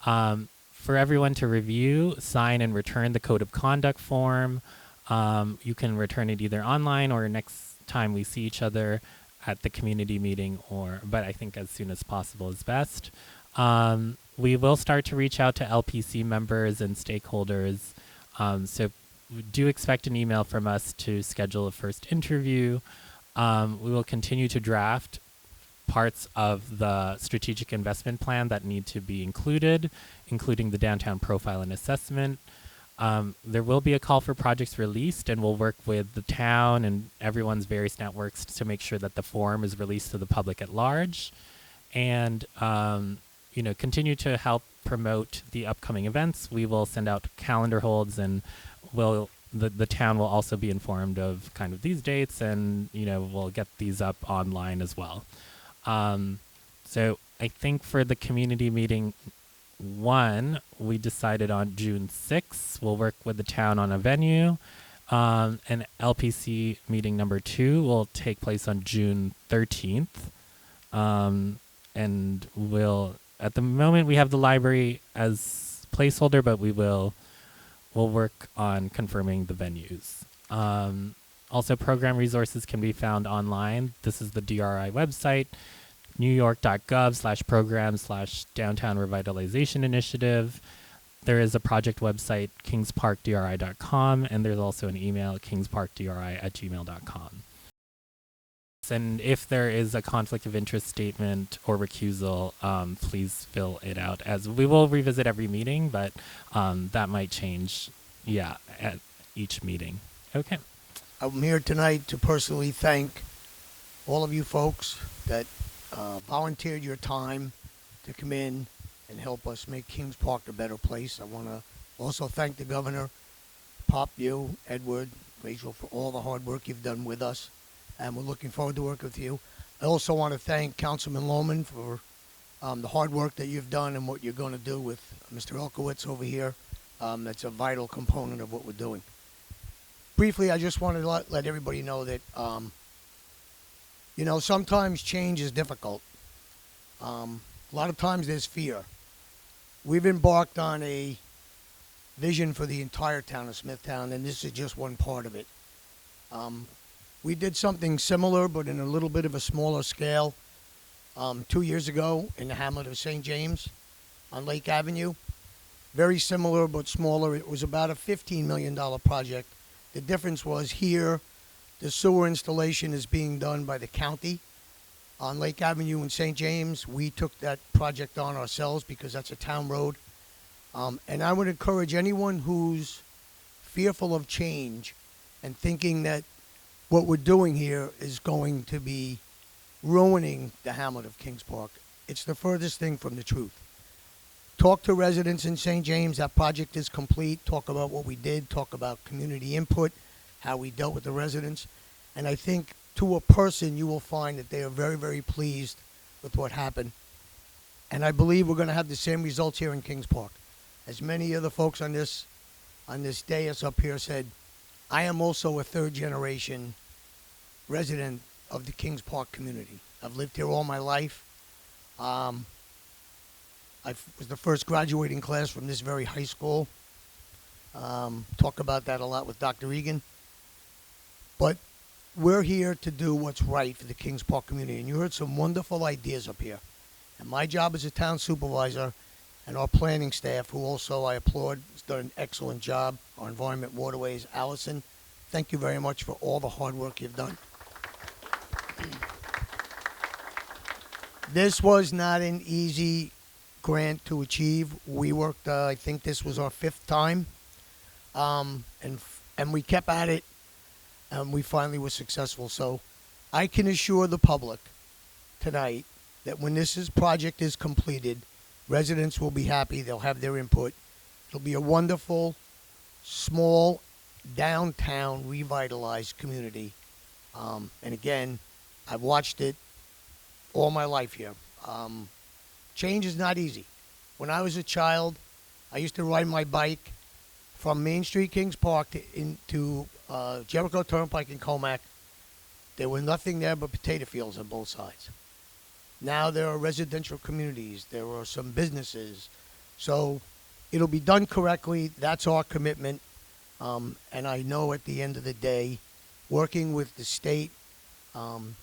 For everyone to review, sign, and return the code of conduct form. You can return it either online or next time we see each other at the community meeting, but I think as soon as possible is best. We will start to reach out to LPC members and stakeholders. So do expect an email from us to schedule a first interview. We will continue to draft parts of the strategic investment plan that need to be included, including the downtown profile and assessment. There will be a call for projects released, and we'll work with the town and everyone's various networks to make sure that the form is released to the public at large. And, continue to help promote the upcoming events. We will send out calendar holds, and the town will also be informed of kind of these dates, and we'll get these up online as well. So I think for the community meeting 1, we decided on June 6th. We'll work with the town on a venue. And LPC meeting number 2 will take place on June 13th. And at the moment we have the library as placeholder, but we'll work on confirming the venues. Also, program resources can be found online. This is the DRI website, newyork.gov/program/downtown revitalization initiative. There is a project website, kingsparkdri.com, and there's also an email, kingsparkdri@gmail.com. And if there is a conflict of interest statement or recusal, please fill it out, as we will revisit every meeting, but that might change Yeah, at each meeting. Okay. I'm here tonight to personally thank all of you folks that volunteered your time to come in and help us make Kings Park a better place. I want to also thank the governor, Pop, you, Edward, Rachel, for all the hard work you've done with us, and we're looking forward to working with you. I also want to thank Councilman Lohman for the hard work that you've done and what you're going to do with Mr. Elkowitz over here. That's a vital component of what we're doing. Briefly, I just wanted to let everybody know that, sometimes change is difficult. A lot of times there's fear. We've embarked on a vision for the entire town of Smithtown, and this is just one part of it. We did something similar, but in a little bit of a smaller scale, 2 years ago in the hamlet of St. James on Lake Avenue. Very similar, but smaller. It was about a $15 million project. The difference was here, the sewer installation is being done by the county. On Lake Avenue in St. James, we took that project on ourselves because that's a town road. And I would encourage anyone who's fearful of change and thinking that what we're doing here is going to be ruining the hamlet of Kings Park. It's the furthest thing from the truth. Talk to residents in St. James. That project is complete. Talk about what we did. Talk about community input, how we dealt with the residents. And I think to a person, you will find that they are very, very pleased with what happened. And I believe we're going to have the same results here in Kings Park. As many of the folks on this dais up here said, I am also a third-generation resident of the Kings Park community. I've lived here all my life. I was the first graduating class from this very high school. Talk about that a lot with Dr. Egan. But we're here to do what's right for the Kings Park community. And you heard some wonderful ideas up here. And my job as a town supervisor and our planning staff, who also I applaud, has done an excellent job. Our Environment Waterways, Allison, thank you very much for all the hard work you've done. This was not an easy grant to achieve. We worked, I think this was our 5th time, and we kept at it, and we finally were successful. So I can assure the public tonight that when this project is completed, residents will be happy. They'll have their input. It'll be a wonderful, small, downtown, revitalized community. And again, I've watched it all my life here. Change is not easy. When I was a child, I used to ride my bike from Main Street, Kings Park, into Jericho Turnpike in Comac. There was nothing there but potato fields on both sides. Now there are residential communities. There are some businesses. So it'll be done correctly. That's our commitment. And I know at the end of the day, working with the state,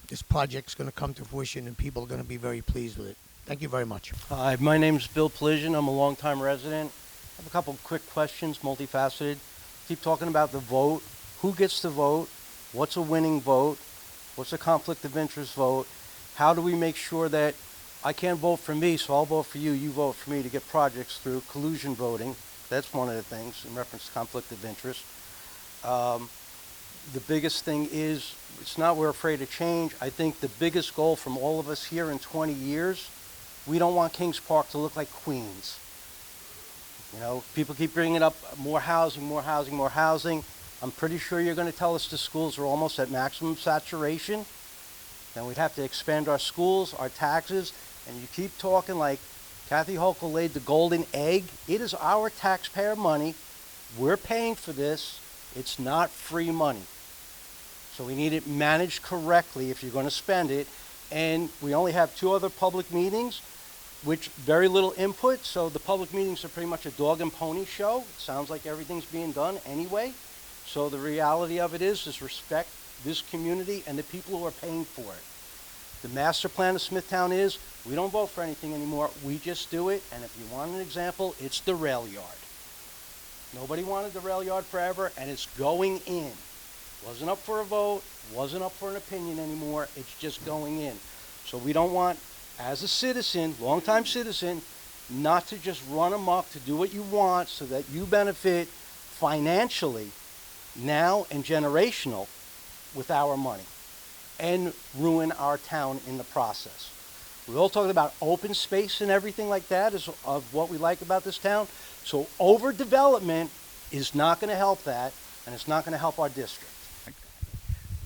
this project's going to come to fruition and people are going to be very pleased with it. Thank you very much. Hi, my name's Bill Plisian. I'm a longtime resident. I have a couple of quick questions, multifaceted. Keep talking about the vote. Who gets to vote? What's a winning vote? What's a conflict of interest vote? How do we make sure that I can't vote for me, so I'll vote for you, you vote for me to get projects through? Collusion voting, that's one of the things in reference to conflict of interest. The biggest thing is, it's not we're afraid of change. I think the biggest goal from all of us here in 20 years, we don't want Kings Park to look like Queens. You know, people keep bringing up more housing, more housing, more housing. I'm pretty sure you're going to tell us the schools are almost at maximum saturation. Then we'd have to expand our schools, our taxes, and you keep talking like Kathy Hochul laid the golden egg. It is our taxpayer money. We're paying for this. It's not free money. So we need it managed correctly if you're going to spend it. And we only have 2 other public meetings, which very little input. So the public meetings are pretty much a dog and pony show. It sounds like everything's being done anyway. So the reality of it is respect this community and the people who are paying for it. The master plan of Smithtown is, we don't vote for anything anymore. We just do it. And if you want an example, it's the rail yard. Nobody wanted the rail yard forever, and it's going in. Wasn't up for a vote, wasn't up for an opinion anymore. It's just going in. So we don't want, as a citizen, longtime citizen, not to just run amok to do what you want so that you benefit financially now and generational with our money and ruin our town in the process. We all talked about open space and everything like that is of what we like about this town. So overdevelopment is not going to help that, and it's not going to help our district.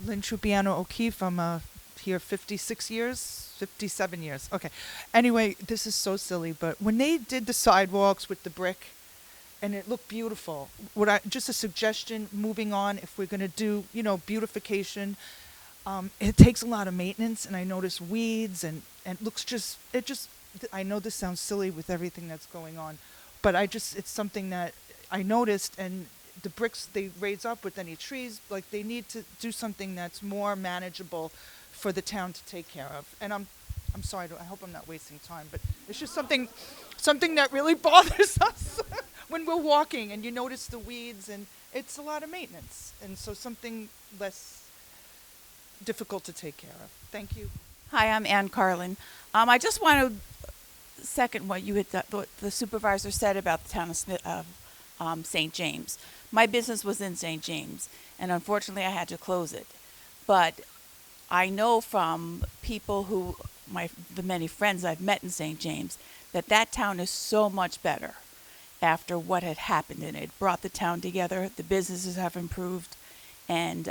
Lynn Trupiano O'Keefe. I'm here 56 years, 57 years. Okay. Anyway, this is so silly, but when they did the sidewalks with the brick, and it looked beautiful, just a suggestion moving on, if we're going to do, beautification, it takes a lot of maintenance, and I notice weeds, and it looks I know this sounds silly with everything that's going on, but it's something that I noticed, and the bricks, they raise up with any trees, like they need to do something that's more manageable for the town to take care of. And I'm sorry, I hope I'm not wasting time, but it's just something that really bothers us when we're walking and you notice the weeds, and it's a lot of maintenance. And so something less difficult to take care of. Thank you. Hi, I'm Ann Carlin. I just want to second what what the supervisor said about the town of St. James. My business was in St. James, and unfortunately I had to close it. But I know from people the many friends I've met in St. James, that town is so much better after what had happened in it. It brought the town together, the businesses have improved, and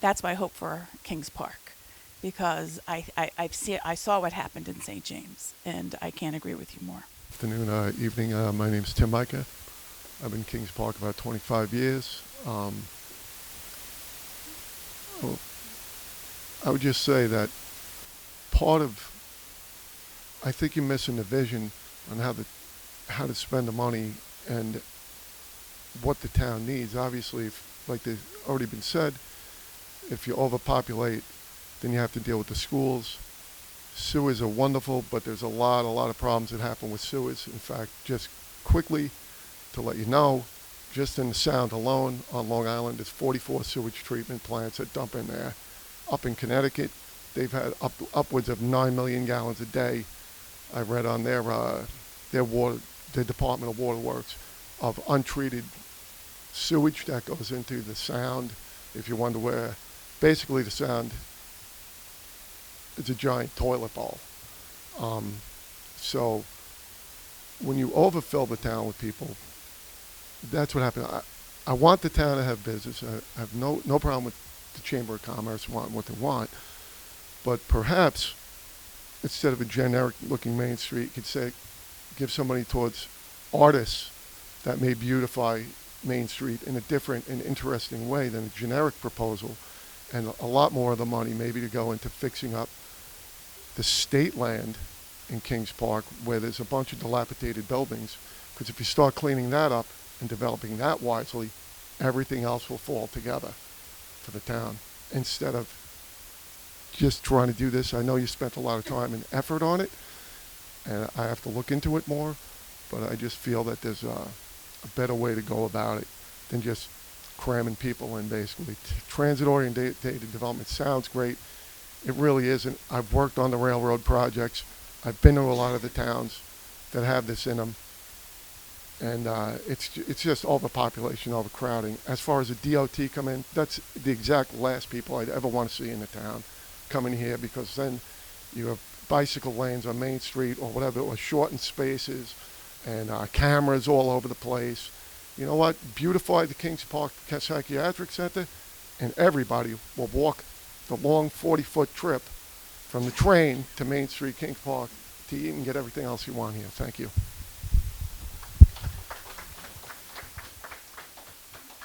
that's my hope for Kings Park, because I saw what happened in St. James, and I can't agree with you more. Afternoon, evening. My name is Tim Micah. I've been in Kings Park about 25 years. I would just say that I think you're missing the vision on how to spend the money and what the town needs. Obviously, like there's already been said, if you overpopulate, then you have to deal with the schools. Sewers are wonderful, but there's a lot of problems that happen with sewers. In fact, just quickly to let you know, just in the Sound alone on Long Island, there's 44 sewage treatment plants that dump in there. Up in Connecticut, they've had upwards of 9 million gallons a day. I read on their Department of Waterworks of untreated sewage that goes into the Sound. If you wonder where, basically the Sound is a giant toilet bowl. So when you overfill the town with people, that's what happened. I want the town to have business. I have no problem with the Chamber of Commerce wanting what they want. But perhaps instead of a generic-looking Main Street, you could give some money towards artists that may beautify Main Street in a different and interesting way than a generic proposal, and a lot more of the money maybe to go into fixing up the state land in Kings Park where there's a bunch of dilapidated buildings. Because if you start cleaning that up and developing that wisely, everything else will fall together for the town. Instead of just trying to do this, I know you spent a lot of time and effort on it, and I have to look into it more, but I just feel that there's a better way to go about it than just cramming people in, basically. Transit-oriented development sounds great. It really isn't. I've worked on the railroad projects. I've been to a lot of the towns that have this in them. And it's just overpopulation, overcrowding. As far as the DOT come in, that's the exact last people I'd ever want to see in the town coming here, because then you have bicycle lanes on Main Street or whatever, or shortened spaces, and cameras all over the place. You know what? Beautify the Kings Park Psychiatric Center, and everybody will walk the long 40-foot trip from the train to Main Street, Kings Park, to eat and get everything else you want here. Thank you.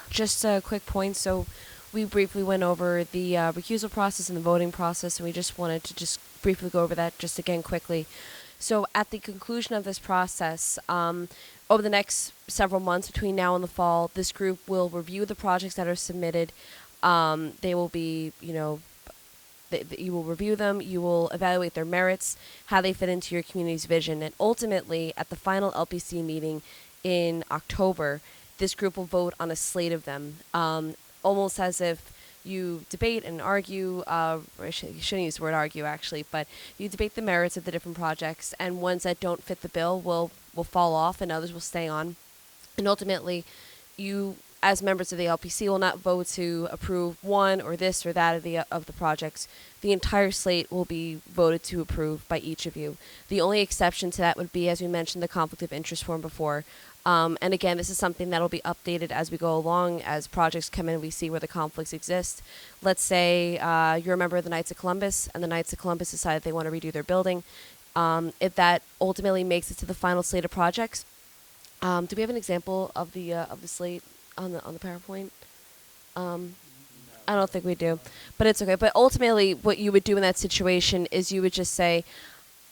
Just a quick point. So we briefly went over the recusal process and the voting process, and we just wanted to just briefly go over that just again quickly. So at the conclusion of this process, over the next several months between now and the fall, this group will review the projects that are submitted. They will be, you will review them, you will evaluate their merits, how they fit into your community's vision, and ultimately, at the final LPC meeting in October, this group will vote on a slate of them, almost as if you debate and argue, I shouldn't use the word argue actually, but you debate the merits of the different projects, and ones that don't fit the bill will fall off and others will stay on. And ultimately, you as members of the LPC, will not vote to approve one or this or that of the projects. The entire slate will be voted to approve by each of you. The only exception to that would be, as we mentioned, the conflict of interest form before. And again, this is something that will be updated as we go along. As projects come in, we see where the conflicts exist. Let's say you're a member of the Knights of Columbus, and the Knights of Columbus decide they want to redo their building. If that ultimately makes it to the final slate of projects, do we have an example of the slate on the PowerPoint? I don't think we do, but it's okay. But ultimately, what you would do in that situation is you would just say,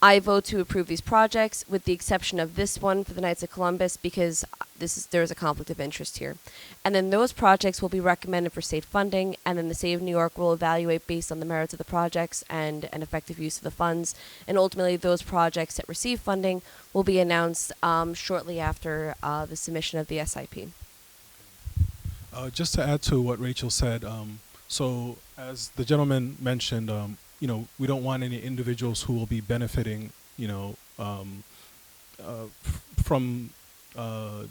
I vote to approve these projects with the exception of this one for the Knights of Columbus because there's a conflict of interest here. And then those projects will be recommended for state funding, and then the state of New York will evaluate based on the merits of the projects and an effective use of the funds. And ultimately, those projects that receive funding will be announced shortly after the submission of the SIP. Just to add to what Rachel said, so as the gentleman mentioned, we don't want any individuals who will be benefiting, from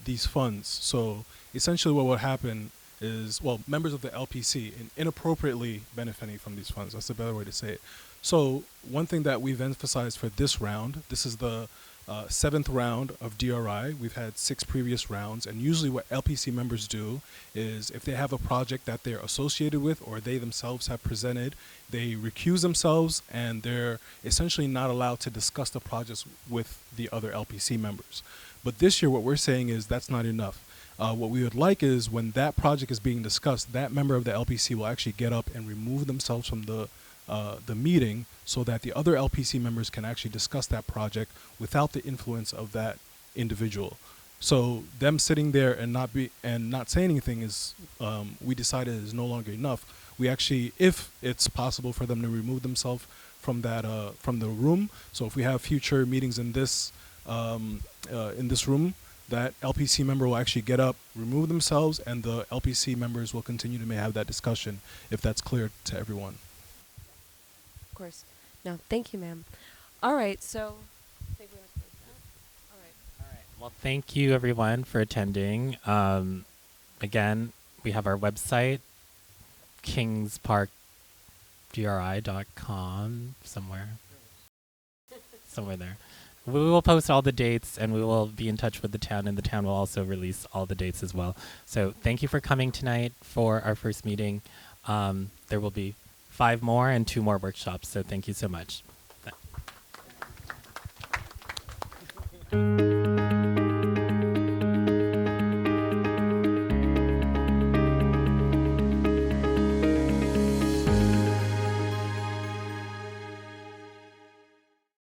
these funds. So essentially what will happen is, members of the LPC inappropriately benefiting from these funds. That's the better way to say it. So one thing that we've emphasized for this round, this is the 7th round of DRI. We've had 6 previous rounds, and usually what LPC members do is if they have a project that they're associated with or they themselves have presented, they recuse themselves and they're essentially not allowed to discuss the projects with the other LPC members. But this year what we're saying is that's not enough. What we would like is when that project is being discussed, that member of the LPC will actually get up and remove themselves from the meeting so that the other LPC members can actually discuss that project without the influence of that individual. So them sitting there and not saying anything is, we decided is no longer enough. We actually, if it's possible for them to remove themselves from that from the room. So if we have future meetings in this room, that LPC member will actually get up, remove themselves, and the LPC members will continue to may have that discussion if that's clear to everyone. Of course. No, thank you, ma'am. All right, so I think we're going to close that. All right. Well, thank you everyone for attending. Again, we have our website, kingsparkdri.com, somewhere there. We will post all the dates, and we will be in touch with the town, and the town will also release all the dates as well. So thank you for coming tonight for our first meeting. There will be 5 more and 2 more workshops, so thank you so much.